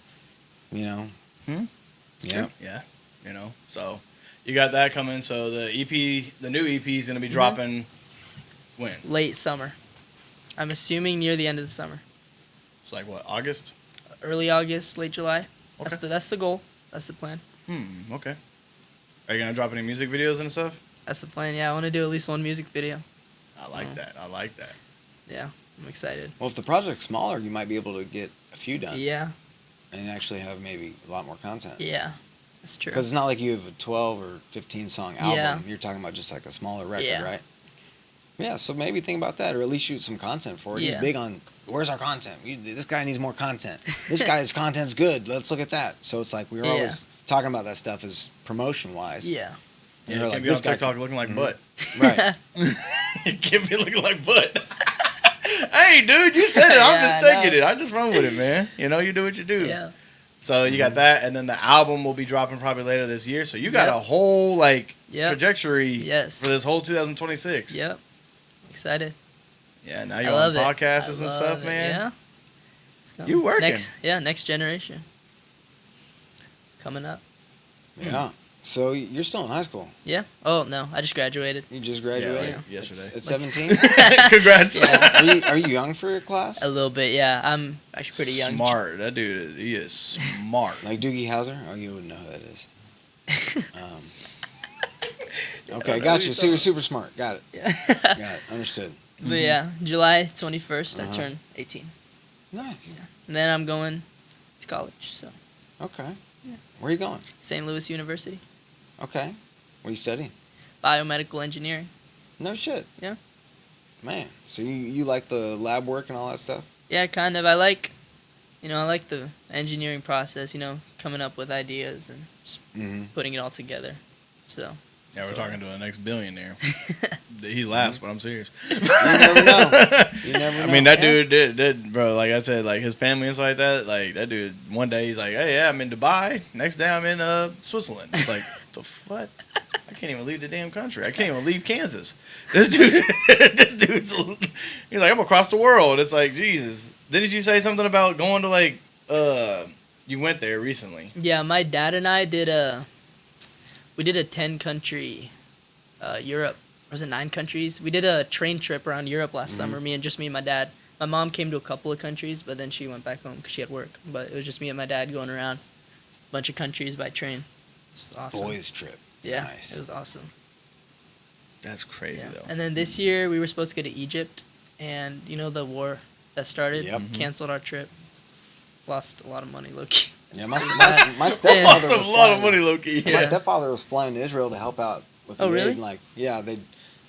You know. It's Yeah. true. Yeah. You know, so you got that coming. So the EP, the new EP is going to be dropping when? Late summer. I'm assuming near the end of the summer. It's like, what, August? Early August, late July. Okay. That's the goal. That's the plan. Okay. Are you going to drop any music videos and stuff? That's the plan. Yeah, I want to do at least one music video. I like that. I like that. Yeah, I'm excited. Well, if the project's smaller, you might be able to get a few done Yeah, and actually have maybe a lot more content. yeah, that's true. Because it's not like you have a 12 or 15 song album. Yeah. You're talking about just like a smaller record, Yeah. right? Yeah, so maybe think about that, or at least shoot some content for it. He's Yeah. big on, where's our content? This guy needs more content. This guy's content's good. Let's look at that. So it's like we were Yeah. always talking about that stuff as promotion-wise. Yeah, Yeah, You're you like, can't be this on guy- TikTok looking like Mhm. butt. Right. You can't be looking like butt. Hey, dude, you said it. I'm Yeah, just I taking know. it. I just run with it, man. You know, you do what you do. yeah, So you got that, and then the album will be dropping probably later this year. So you got Yep. a whole like Yep. trajectory Yes. for this whole 2026. Yep. Excited. Yeah, now I you're love on it. podcasts I and love stuff, it. man. Yeah. It's coming. You working. Next generation. Coming up. Yeah. So you're still in high school. Yeah. Oh no, I just graduated. You just Yeah, graduated like yesterday. at 17. Congrats. Yeah. Are you young for your class? A little bit, yeah. I'm actually pretty young. Smart. That dude, he is smart. Like Doogie Howser? Oh, you wouldn't know who that is. Okay, know got who you. you're So you're talking super smart. Got it. Yeah. Got it. Understood. But yeah, July 21st, I Uh-huh. turn 18. Nice. And then I'm going to college, so Okay. Yeah. Where are you going? St. Louis University, Okay. What are you studying? biomedical engineering. No shit. Yeah. Man, so you like the lab work and all that stuff? Yeah, kind of. I like the engineering process, coming up with ideas and just Mm-hmm. putting it all together. So, Yeah, we're So- talking to the next billionaire. He laughs, but I'm serious. You never know. You never know. I mean, that Yeah. dude did, bro. Like I said, like his family and stuff like that. Like that dude, one day he's like, "Hey, yeah, I'm in Dubai. Next day I'm in Switzerland." It's like, the what? I can't even leave the damn country. I can't even leave Kansas. This dude, he's like, I'm across the world. It's like, Jesus. Didn't you say something about going to like, you went there recently? yeah, my dad and I did a 10-country Europe. Or was it 9 countries? We did a train trip around Europe last summer, me and my dad. My mom came to a couple of countries, but then she went back home because she had work. But it was just me and my dad going around a bunch of countries by train. It was awesome. boys trip. Yeah, Nice. it was awesome. That's crazy Yeah. though. And then this year we were supposed to go to Egypt, and the war that started Yep. canceled our trip. Lost a lot of money, Loki. Yeah, my stepfather Lost a was lot of flying- money, Loki. My Yeah. stepfather was flying to Israel to help out with Oh, the really? aid. Like, yeah,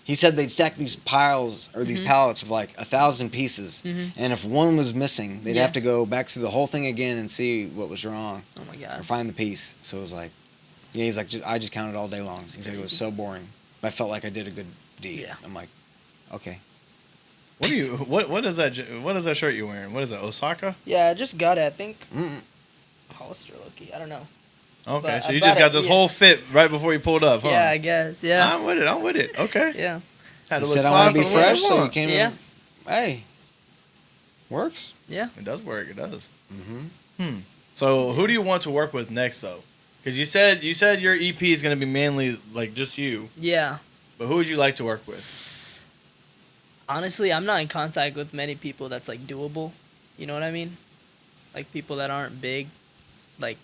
he said they'd stack these piles or these pallets of like 1,000 pieces, and if one was missing, they'd Yeah. have to go back through the whole thing again and see what was wrong Oh my or god. find the piece. So it was like, yeah, he's like, I just counted all day long. He said it was crazy. so boring, but I felt like I did a good deed. Yeah. I'm like, okay. What is that shirt you're wearing? What is that? Osaka? Yeah, I just got it. I think Mm-mm. Hollister, Loki. I don't know. Okay, But so I you bought just got it, this yeah. whole fit right before you pulled up, huh? Yeah, I guess. Yeah. I'm with it. Okay. Yeah. Had He to look said I fly want to be for the weather fresh, so he month. came Yeah. in. Hey, works. Yeah. It does work. It does. Mm-hmm. So who do you want to work with next, though? Because you said your EP is gonna be mainly like just you. Yeah. But who would you like to work with? Honestly, I'm not in contact with many people that's like doable. You know what I mean? Like people that aren't big, like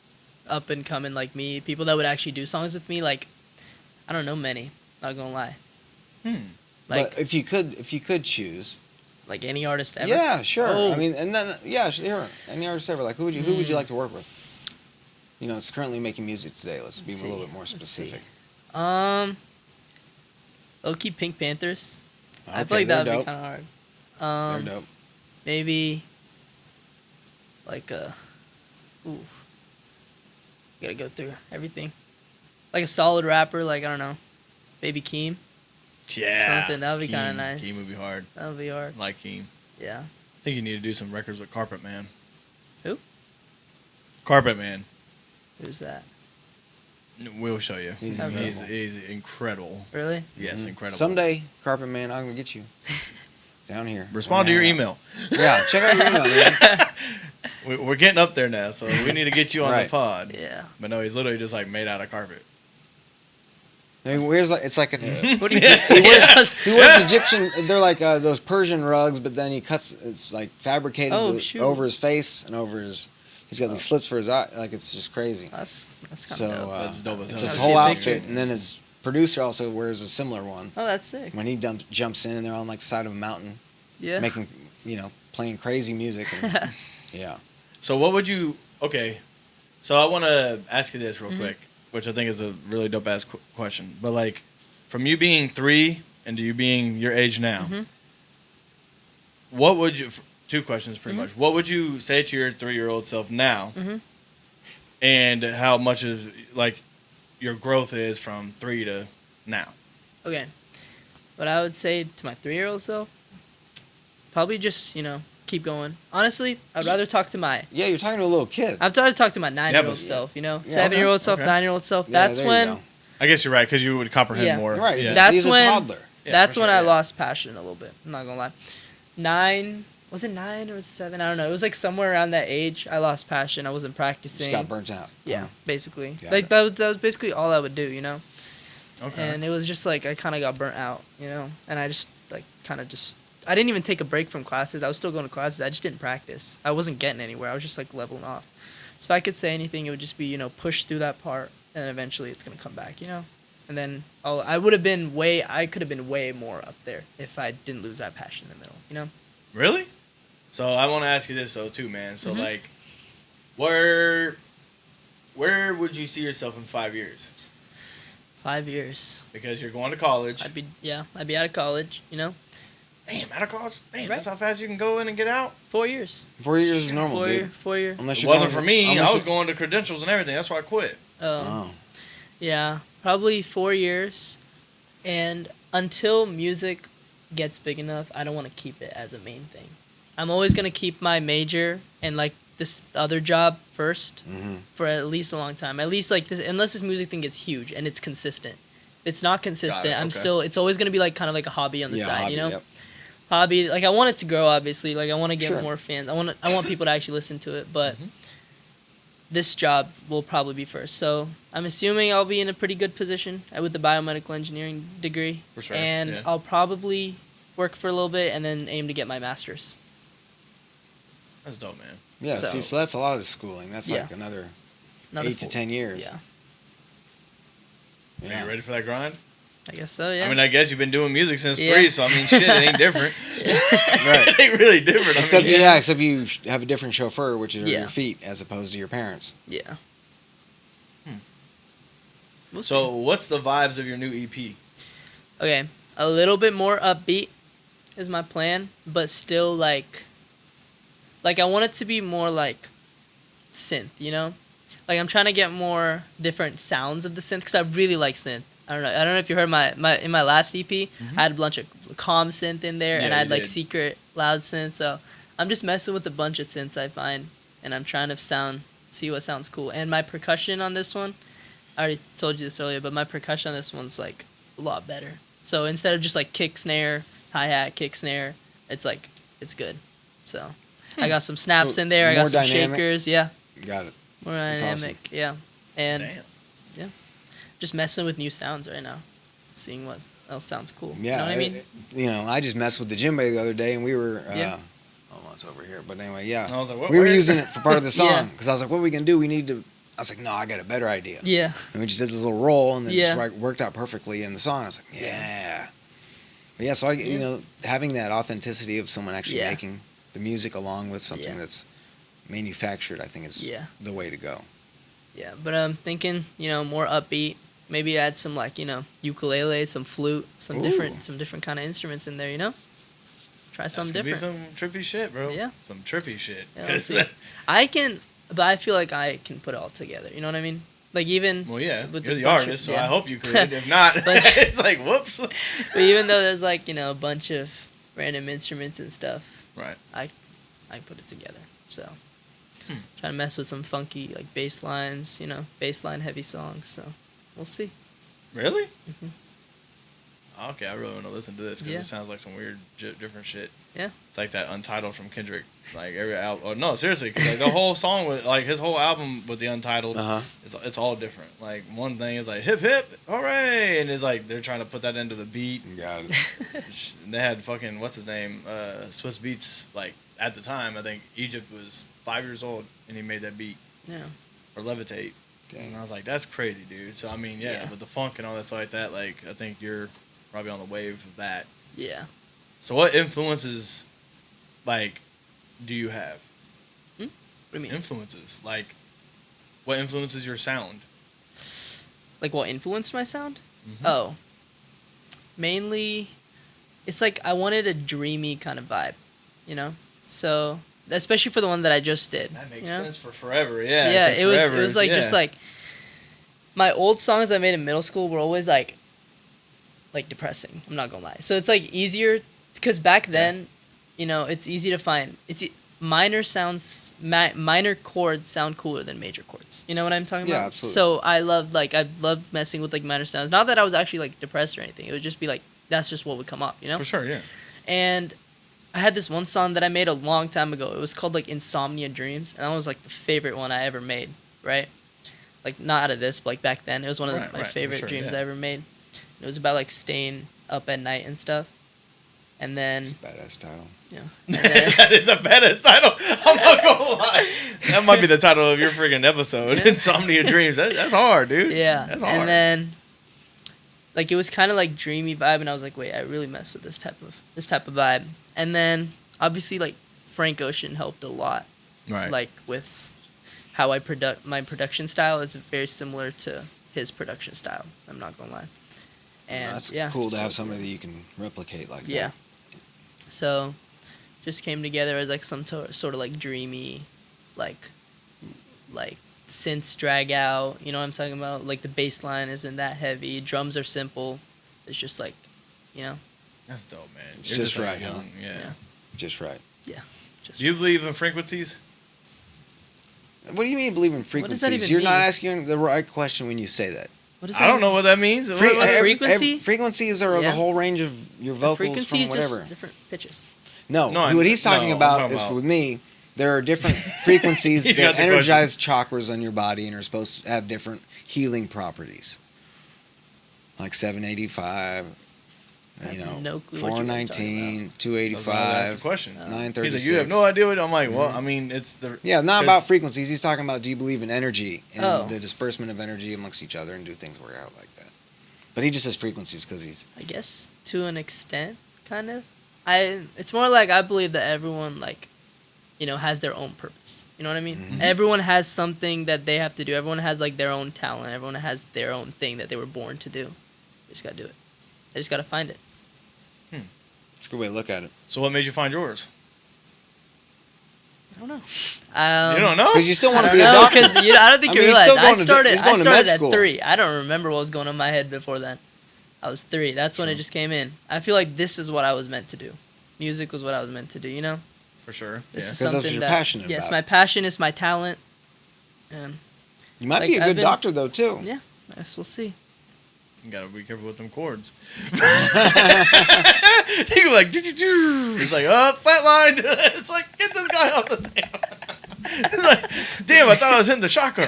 up and coming like me. People that would actually do songs with me. Like I don't know many. Not gonna lie. Like But if you could choose, like any artist ever. yeah, sure. Oh. I mean, and then yeah, sure. Any artist ever. Like who would you like to work with? You know, it's currently making music today. Let's be a little bit more specific. Low-key Pink Panthers. I Okay, feel like that they're would be dope. kind of hard. They're dope. Maybe like gotta go through everything. Like a solid rapper, like I don't know, Baby Keem. Yeah. Something, that would be kinda nice. Keem would be hard. That would be hard. Like Keem. Yeah. I think you need to do some records with Carpet Man. Who? Carpet Man. Who's that? We'll show you. He's He's incredible. Really? Yes, incredible. Someday, Carpet Man, I'm gonna get you down here. Respond to your email. Yeah, check out your email, man. We're getting up there now, so we need to get you on Right. the pod. Yeah. But no, he's literally just like made out of carpet. I mean, it's like What do you he wears think? Egyptian. They're like those Persian rugs, but then he cuts. It's like fabricated Oh, shoot. over his face and over his. He's got these slits for his eye. Like it's just crazy. That's kind So of dope. That's dope as it's hell. his I've whole seen a picture. outfit, and then his producer also wears a similar one. Oh, that's sick. When he jumps in, and they're on like the side of a mountain, Yeah. making playing crazy music. And, yeah. So what would you? Okay, so I want to ask you this Mm-hmm. real quick, which I think is a really dope ass question. But like, from you being 3 and to you being your age now, Mhm. what would you? 2 questions, pretty Mm-hmm. much. What would you say to your 3-year-old self now, Mhm. and how much is like your growth is from 3 to now? Okay. What I would say to my 3-year-old self, probably just, keep going. Honestly, I'd rather talk to my Yeah, you're talking to a little kid. I've tried to talk to my 9-year-old but- self, Yeah, 7-year-old self, okay. 9-year-old self. Yeah, That's there you when go. I guess you're right because you would comprehend Yeah. more. You're right. Yeah. That's He's a when- toddler. Yeah, that's for when sure, I yeah. lost passion a little bit. I'm not gonna lie. 9 was it 9 or was it 7? I don't know. It was like somewhere around that age. I lost passion. I wasn't practicing. Just got burnt out. Yeah, basically. Got Like it. that was basically all I would do, Okay. And it was just like I kind of got burnt out, and I just like I didn't even take a break from classes. I was still going to classes. I just didn't practice. I wasn't getting anywhere. I was just like leveling off. So if I could say anything, it would just be push through that part, and eventually it's gonna come back, And then I could have been way more up there if I didn't lose that passion in the middle, Really? So I want to ask you this though too, man. So Mhm. like, where would you see yourself in 5 years? 5 years. Because you're going to college. I'd be out of college, Damn, out of college? Damn, Right. that's how fast you can go in and get out? 4 years. 4 years is normal, 4 dude. year, 4 year. Unless It you're wasn't going for me. unless I was you- going to credentials and everything. That's why I quit. Oh. Yeah, probably 4 years. And until music gets big enough, I don't want to keep it as a main thing. I'm always going to keep my major and like this other job first Mhm. for at least a long time. At least like this, unless this music thing gets huge and it's consistent. If it's not consistent, okay. it's always going to be like kind of like a hobby on the Yeah, side, hobby, yep. Hobby, like I want it to grow obviously. Like I want to get Sure. more fans. I want people to actually listen to it, but Mhm. this job will probably be first. So I'm assuming I'll be in a pretty good position with the biomedical engineering degree. For sure, And yeah. I'll probably work for a little bit and then aim to get my master's. That's dope, man. Yeah, So- so that's a lot of schooling. That's Yeah. like another Another 8 to 10 years. Yeah, Are Yeah. you ready for that grind? I guess so. Yeah. I mean, I guess you've been doing music since Yeah. 3, so I mean, shit, it ain't different. Right. It ain't really different. Except, I mean, except you have a different chauffeur, which is Yeah. your feet, as opposed to your parents. yeah. We'll So, see. what's the vibes of your new E EP? Okay, a little bit more upbeat is my plan, but still like I want it to be more like synth, Like I'm trying to get more different sounds of the synth because I really like synth. I don't know if you heard my in my last EP, I had a bunch of calm synth in there, and Yeah, I had you like did. secret loud synth. So I'm just messing with a bunch of synths I find, and I'm trying to see what sounds cool. And my percussion on this one, I already told you this earlier, but my percussion on this one's like a lot better. So instead of just like kick snare, hi hat, kick snare, it's like it's good. So I got some snaps So in there. I got more some dynamic? shakers. Yeah, Got it. more That's dynamic. Yeah, and Damn. Just messing with new sounds right now, seeing what else sounds cool. Yeah, You know what I mean? I just messed with the djembe the other day, and we were. Yeah. It's over here, but anyway, yeah. And I was like, what? We were where? using it for part of the Yeah. song because I was like, "What are we gonna do? We need to." I was like, "No, I got a better idea." Yeah. And we just did this little roll, and it Yeah. just worked out perfectly in the song. I was like, "Yeah." But yeah, so having that authenticity of someone actually Yeah. making the music along with something Yeah. that's manufactured, I think is Yeah. the way to go. Yeah. But I'm thinking, more upbeat. Maybe add some ukulele, some flute, some Ooh. different kind of instruments in there. Try That's something gonna be different. some trippy shit, bro. Yeah. Some trippy shit. Yeah, let's see. I can, but I feel like I can put it all together. You know what I mean? Like even, Well, yeah, With you're the the bunch of- artist, so yeah. I hope you could. If not, Bunch- it's like, whoops. but even though there's a bunch of random instruments and stuff, Right. I can put it together. So trying to mess with some funky bass lines, bass line heavy songs. So we'll see. Really? Mhm. Okay, I really want to listen to this because Yeah. it sounds like some weird, different shit. Yeah. It's like that Untitled from Kendrick. Like every album. Oh, no, seriously. 'Cause, the whole song with his whole album with the Untitled. Uh huh. It's all different. Like one thing is like hip hip, hooray, and it's like they're trying to put that into the beat. Got it. And they had fucking what's his name, Swiss Beats. Like at the time, I think Egypt was 5 years old and he made that beat Yeah. or Levitate. Dang. And I was like, that's crazy, dude. So I mean, yeah, with the funk and all that stuff like that, like I think you're probably on the wave of that. Yeah. So what influences, do you have? What do you mean? Influences, what influences your sound? Like what influenced my sound? Mhm. Oh. Mainly, it's I wanted a dreamy kind of vibe, So, especially for the one that I just did. That makes you know? sense for Forever, yeah. Yeah, 'cause it was Forever is- yeah. just my old songs I made in middle school were always depressing. I'm not gonna lie. So it's easier because back then, it's easy to find. Minor chords sound cooler than major chords. You know what I'm talking about? Yeah, absolutely. So I loved messing with minor sounds. Not that I was actually depressed or anything. It would just be that's just what would come up. For sure, yeah. And I had this one song that I made a long time ago. It was called Insomnia Dreams, and that was the favorite one I ever made. Right? Not out of this, but back then, it was one of my Right, for favorite sure, dreams yeah. I ever made. It was about staying up at night and stuff. And then It's a badass title. and then That is a badass title. I'm not gonna lie. That might be the title of your freaking episode. Insomnia Dreams. That's hard, dude. yeah, That's hard. and then it was kind of dreamy vibe, and I was like, wait, I really mess with this type of vibe. And then obviously Frank Ocean helped a lot. Right. With how my production style is very similar to his production style. I'm not gonna lie. And That's yeah, cool to have somebody that you can replicate like that. yeah. So, just came together as some sort of dreamy, synths drag out. You know what I'm talking about? The bass line isn't that heavy. Drums are simple. It's just That's dope, man. It's You're just right, young. Yeah. Yeah. Just right. just Do you believe in frequencies? What do you mean believe in does that frequencies? even You're not mean? asking the right question when you say that. what is I don't know what that means. frequency? Frequencies are the Yeah. whole range of your vocals frequency from is whatever. just different pitches. No, No, what he's talking no, I'm about talking is about- with me. There are different frequencies He's got that the energize chakras on your body and are supposed to have different healing properties. Like 785, I have no clue what you're 419, That's why I asked the 285, question. 936. He's like, you have no idea what I'm like. Well, I mean, it's the Yeah, not about 'cause- frequencies. He's talking about do you believe in energy and Oh. the disbursement of energy amongst each other and do things work out like that. But he just says frequencies because he's I guess to an extent, kind of. It's more I believe that everyone has their own purpose. You know what I mean? Mhm. Everyone has something that they have to do. Everyone has their own talent. Everyone has their own thing that they were born to do. They just gotta do it. They just gotta find it. it's a good way to look at it. So what made you find yours? I don't know. You don't know? Because you still want I to don't be a know doctor. because I don't think I you mean, he's realize still I going to- started. he's I going to med started at school. 3. I don't remember what was going on in my head before then. I was 3. That's when it just came in. I feel like this is what I was meant to do. Music was what I was meant to do. You know. For sure. This is 'Cause that's what something you're that passionate yeah, it's about. my passion. It's my talent. And You might Like, be a I've good been- doctor though too. yeah, I guess we'll see. You gotta be careful with them chords. You like, it's like, flatlined. It's like, get this guy off the table. It's like, damn, I thought I was hitting the chakra.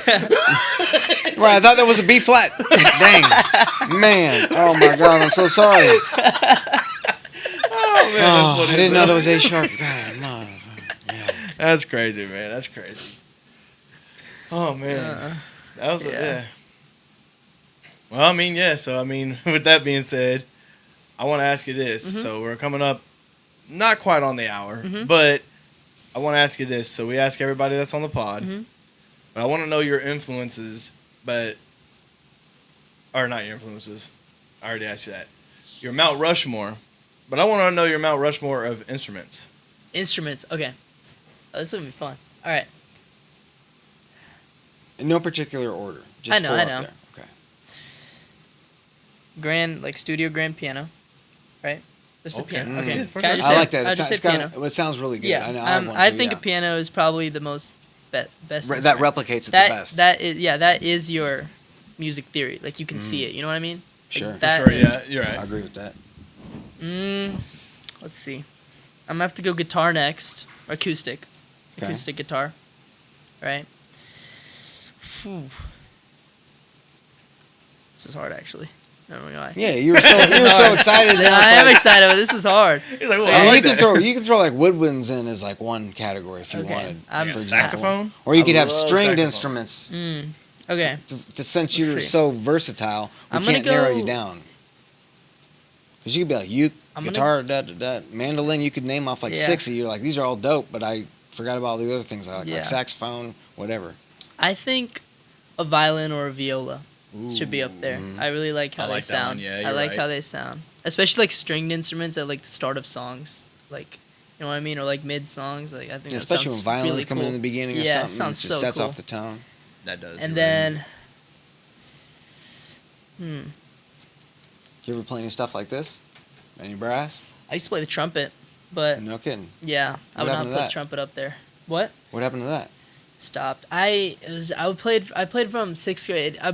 Right, I thought that was a B flat. Dang. Man. Oh my God, I'm so sorry. Oh, man. Oh, I didn't know that was A sharp. God, no. Yeah. That's crazy, man. That's crazy. Oh, man. That was yeah. Well, I mean, yeah. So, I mean, with that being said, I want to ask you this. Mm-hmm. So, we're coming up not quite on the hour, Mm-hmm. but I want to ask you this. So, we ask everybody that's on the pod, Mm-hmm. but I want to know your influences, or not your influences. I already asked you that. Your Mount Rushmore, but I want to know your Mount Rushmore of instruments. Instruments. Okay. Oh, this is gonna be fun. All right. In no particular order. Just I know, four I up know. there. Okay. Studio grand piano, right? Just a Okay. piano. Okay. Yeah, for Can I sure. just I say- like that. I'll It just sounds, say piano. it sounds really good. Yeah. I know. I, have one I too, think yeah. a piano is probably the most best. Right, that instrument. replicates it that, the best. That is your music theory. Like you can see it. You know what I mean? Like, Sure. For that Sure, is- yeah, you're I right. agree with that. Let's see. I'm gonna have to go guitar next. Or acoustic. Okay. Acoustic guitar. Right? Phew. This is hard actually. Not gonna lie. Yeah, you were so excited. Yeah, I am excited, but this is hard. He's like, well, Yeah, I like you that. can throw like woodwinds in as like one category if you Okay. wanted. I'm- for Saxophone? example. Or you I could have love stringed saxophone. instruments. Okay. Since you're Let's see. so versatile, we I'm gonna can't narrow go- you down. Because you could be like I'm gonna- guitar, mandolin. You could name off like Yeah. 6 of you. You're like, these are all dope, but I forgot about all the other things I like, Yeah. like saxophone, whatever. I think a violin or a viola should be up there. Mhm. I really like how I they like that sound. one, yeah, I you're like right. how they sound. Especially like stringed instruments at like the start of songs. Like, you know what I mean? Or like mid songs. Like I think that Especially when sounds violin's really coming cool. in the beginning or Yeah, it something. sounds it just so sets cool. off the tone. That does. And you're right. then You ever play any stuff like this? Any brass? I used to play the trumpet, but No kidding. yeah, I What would not happened put to the that? trumpet up there. What? What happened to that? Stopped. I played from 6th grade. I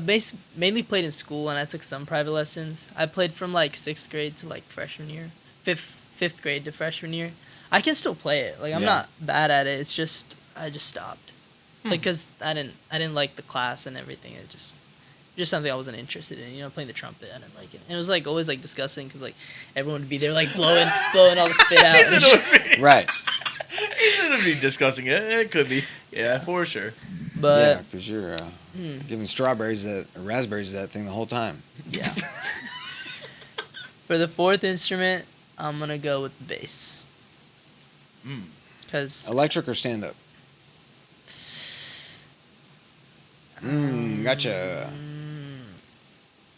mainly played in school, and I took some private lessons. I played from like 6th grade to like freshman year, fifth grade to freshman year. I can still play it. Like I'm Yeah. not bad at it. It's just I just stopped, like because I didn't like the class and everything. It just something I wasn't interested in. You know, playing the trumpet. I didn't like it, and it was like always like disgusting because like everyone would be there like blowing all the spit out. And just- Right. It'd be disgusting. It could be. Yeah, for sure. Yeah, but because you're giving strawberries or raspberries to that thing the whole time. yeah. For the 4th instrument, I'm gonna go with the bass. Because Electric or stand up? Gotcha.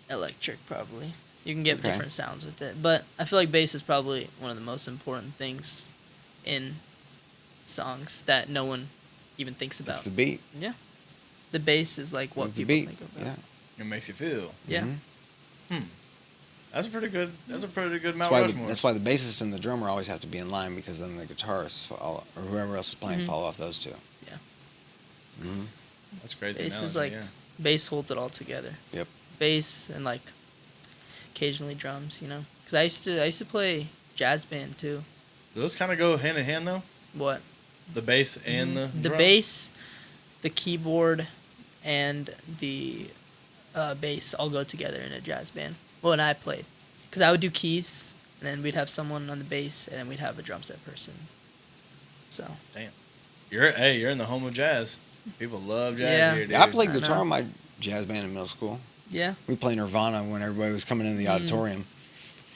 electric probably. You can get Okay. different sounds with it, but I feel like bass is probably one of the most important things in songs that no one even thinks It's about. the beat. The bass is like what It's the people beat. think about. Yeah. It makes you feel. Yeah. Mhm. That's a pretty good That's Mount why, Rushmore. that's why the bassist and the drummer always have to be in line because then the guitarists or whoever else is playing Mhm. fall off those two. Yeah. Mm-hmm. That's crazy. Bass is analogy, like- yeah. Bass holds it all together. Yep. Bass and like occasionally drums, you know. Because I used to play jazz band too. Do those kind of go hand in hand though? What? The bass and the drums? bass, the keyboard, and the bass all go together in a jazz band. Well, and I played, because I would do keys, and then we'd have someone on the bass, and then we'd have a drum set person. So You're in the home of jazz. People love jazz Yeah. here, dude. I played I guitar know. in my jazz band in middle school. yeah, We played Nirvana when everybody was coming in the auditorium,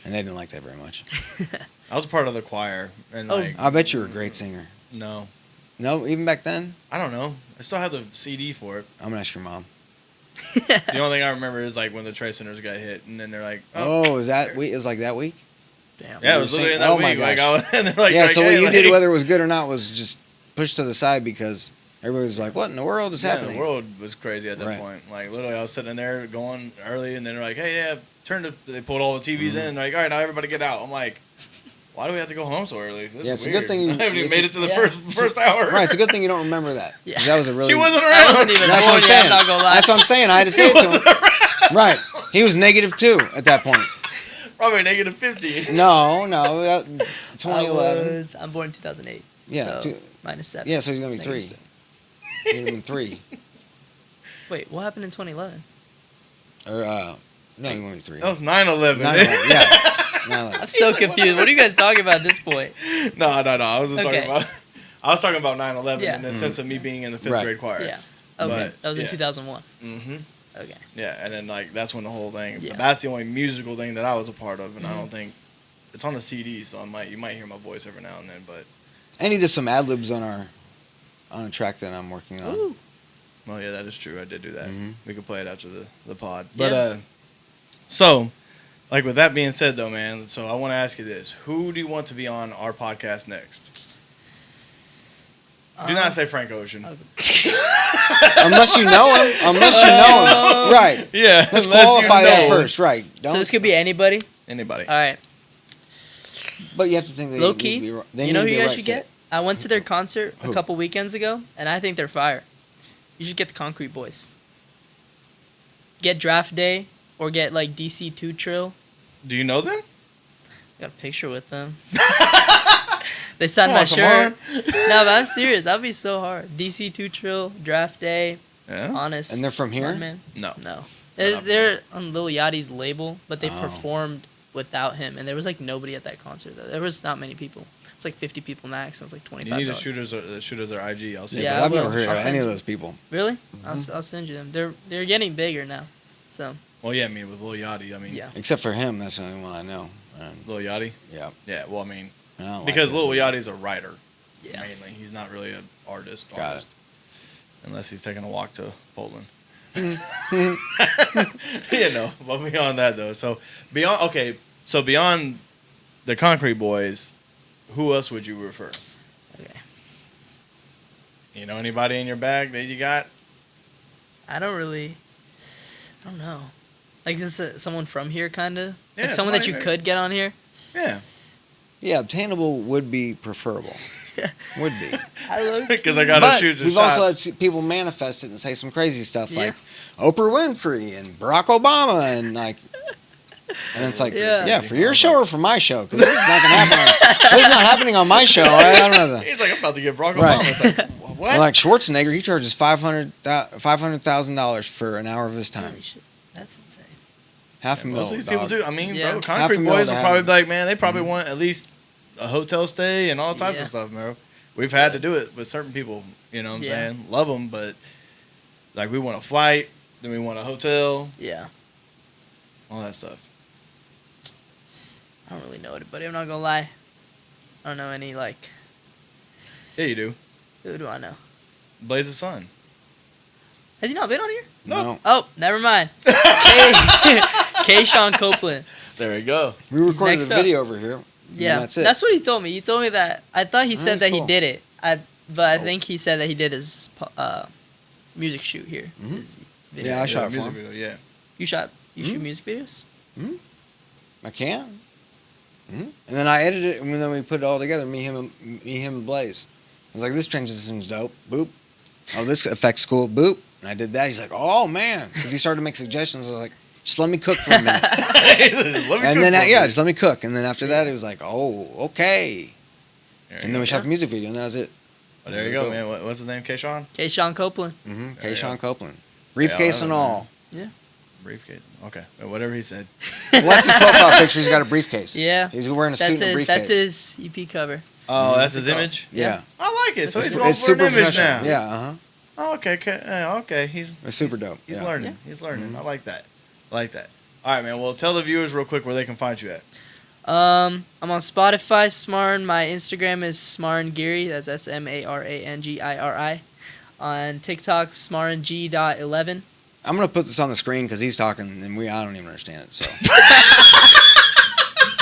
and they didn't like that very much. I was part of the choir, and Oh. like, I bet you were a great singer. no, No, even back then? I don't know. I still have the CD for it. I'm going to ask your mom. The only thing I remember is like when the Trade Centers got hit, and then they're like, Oh, is that week? It was like that week? damn. yeah, it you was were literally in saying- that oh my week. Like, gosh. and they're like, yeah, like, so hey, what you like, did, whether it was good or not, was just pushed to the side because everybody was like, what in the world is yeah, happening? the world was crazy at that Right. point. Like literally, I was sitting there going early, and then they're like, "Hey, yeah, They pulled all the TVs in, and like, all right, now everybody get out." I'm like, "Why do we have to go home so early?" This Yeah, is it's a good weird. thing you- I haven't even it's made a- it to the Yeah. first hour. Right, it's a good thing you don't remember that. 'Cause Yeah. that was a really... He wasn't I around. wasn't even That's born what I'm yet, saying. I'm not gonna lie. That's what I'm saying. I had to say it to him. Right. He was -2 at that point. Probably -50. No, that, 2011. I'm born in 2008. Yeah, so two- -7. Yeah, so he's going to be 3. -7. It would have been 3. Wait, what happened in 2011? Or, no, you went 3. That was 9/11. 9/11, yeah. 9/11. I'm so confused. What are you guys talking about at this point? No. I was just Okay. talking about. I was talking about 9/11 Yeah. in the sense of me being in the 5th Right. grade choir. Yeah. Okay. But, That was in yeah. 2001. Mm-hmm. Okay. Yeah, and then like that's when the whole thing. Yeah. That's the only musical thing that I was a part of, and I Mhm. don't think it's on the CD, so you might hear my voice every now and then. But And he did some ad libs on a track that I'm working on. Ooh. well, yeah, that is true. I did do that. Mhm. We could play it after the pod. But Yeah. so like with that being said, though, man. So I want to ask you this: who do you want to be on our podcast next? Do not say Frank Ocean. Unless you know him. Unless you know him. Right. Yeah, Let's unless you qualify that know first. Right. Don't, So this could be anybody. Anybody? All right. but you have to think they Low need key. to be, they You need know to who be you a guys right should fit. get? I went to their concert a Who? couple weekends ago, and I think they're fire. You should get the Concrete Boys. Get Draft Day or get like DC2 Trill. Do you know them? Got a picture with them. They signed Come my on, shirt. No, but I'm serious. That'd be so hard. DC2 Trill, Draft Day, Yeah. Honest. And they're from here? Man. No. No. They're on Lil Yachty's label, but they Oh. performed without him, and there was like nobody at that concert. There was not many people. It's like 50 people max. It was like 25. You need to shoot us their IG. I'll see. Yeah, But I I've never will. heard I'll of send any of you. those people. Really? Mm-hmm. I'll send you them. They're getting bigger now. So Well, yeah, I mean with Lil Yachty. I mean, yeah. Except for him, that's the only one I know. And, Lil Yachty. yeah. Yeah. Well, I mean, I don't like because that. Lil Yachty's a writer. Yeah. Mainly, he's not really an artist. Got it. Unless he's taking a walk to Poland. You know, but beyond that though. So beyond the Concrete Boys, who else would you refer? Okay. You know anybody in your bag that you got? I don't know. Like this is someone from here, kind of. Yeah, Like someone that you somebody- could get on here. Yeah. Yeah, obtainable would be preferable. Would be. Because I gotta But shoot the we've shots. also had people manifest it and say some crazy stuff Yeah. like Oprah Winfrey and Barack Obama and like, and it's like, Yeah. yeah, for your show or for my show? Because this is not gonna happen. This is not happening on my show. I don't know. He's like, I'm about to get Barack Right. Obama. It's like, what? Like Schwarzenegger, he charges $500,000 for an hour of his time. Holy shit. That's insane. Half a Most of million. these people dog. do. I mean, Yeah. bro, Half a Concrete mil Boys to will have probably them. be like, man, they probably want at least a hotel stay and all types Yeah. of stuff, bro. We've had to do it with certain people. You know what I'm Yeah. saying? Love them, but like we want a flight, then we want a hotel, Yeah. all that stuff. I don't really know anybody. I'm not gonna lie. I don't know any like. Yeah, you do. Who do I know? Blaze the Sun. Has he not been on here? No. Oh, never mind. K. Sean Copeland. There we go. We recorded next a up. video over here. Yeah, that's it. That's what he told me. He told me that. I thought he said that cool. he did it. But I Oh. think he said that he did his music shoot here. Mhm. His video. Yeah, I shot it for music him. video, yeah. You shoot Mhm. music videos? I can. And then I edited it, and then we put it all together. Me, him, and Blaze. I was like, this transition's dope. Boop. Oh, this effect's cool. Boop. And I did that. He's like, oh man, because he started to make suggestions. I was like, just let me cook for a minute. And then just let me cook. And then after that, it was like, oh, okay. And then we shot the music video, and that was it. Oh, there you go, man. What's his name? K-Sean? K. Sean Copeland. Mm-hmm. There K. you Sean go. Copeland. Briefcase and all. Briefcase. Okay. Whatever he said. Well, that's his profile picture. He's got a briefcase. Yeah. He's wearing a suit and a briefcase. That's his EP cover. Oh, that's his image? Yeah. I like it. So It's, he's going it's for an super image professional. now. Yeah, uh-huh. Oh, okay. Okay. He's super dope. He's Yeah. learning. He's learning. I like that. All right, man. Well, tell the viewers real quick where they can find you at. I'm on Spotify, SMARAN. My Instagram is SMARANGiri. That's SMARANGIRI. On TikTok, SMARANG.11. I'm gonna put this on the screen because he's talking and I don't even understand it. So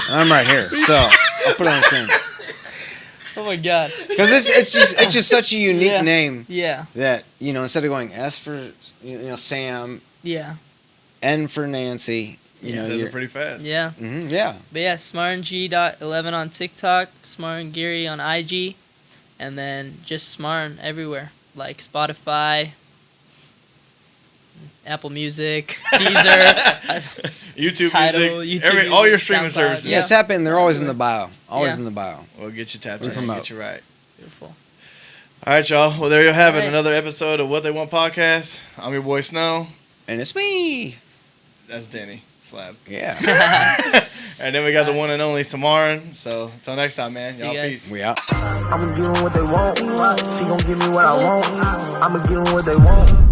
I'm right here, so I'll put it on the screen Oh my god. because it's just such a unique Yeah. name Yeah. that instead of going S for Sam, Yeah. N for Nancy, He says it pretty fast. Yeah. yeah. But yeah, SMARANG.11 on TikTok, SMARANGiri on IG, and then just SMARAN everywhere, like Spotify, Apple Music, Deezer, YouTube Tidal, music. YouTube all your music, streaming SoundCloud. services. Yeah, tap in. They're always in the bio. Always Yeah. in the bio. We'll get you tapped We in. promote. Get you right. Beautiful. All right, y'all. Well, there you have it. All right. Another episode of What They Want Podcast. I'm your boy Snow. And it's me. That's Denny Slab. Yeah. And then we got the one and only SMARAN. So until next time, man. See Y'all you guys. peace. We out. I'ma give them what they want. She gon' give me what I want. I'ma give them what they want.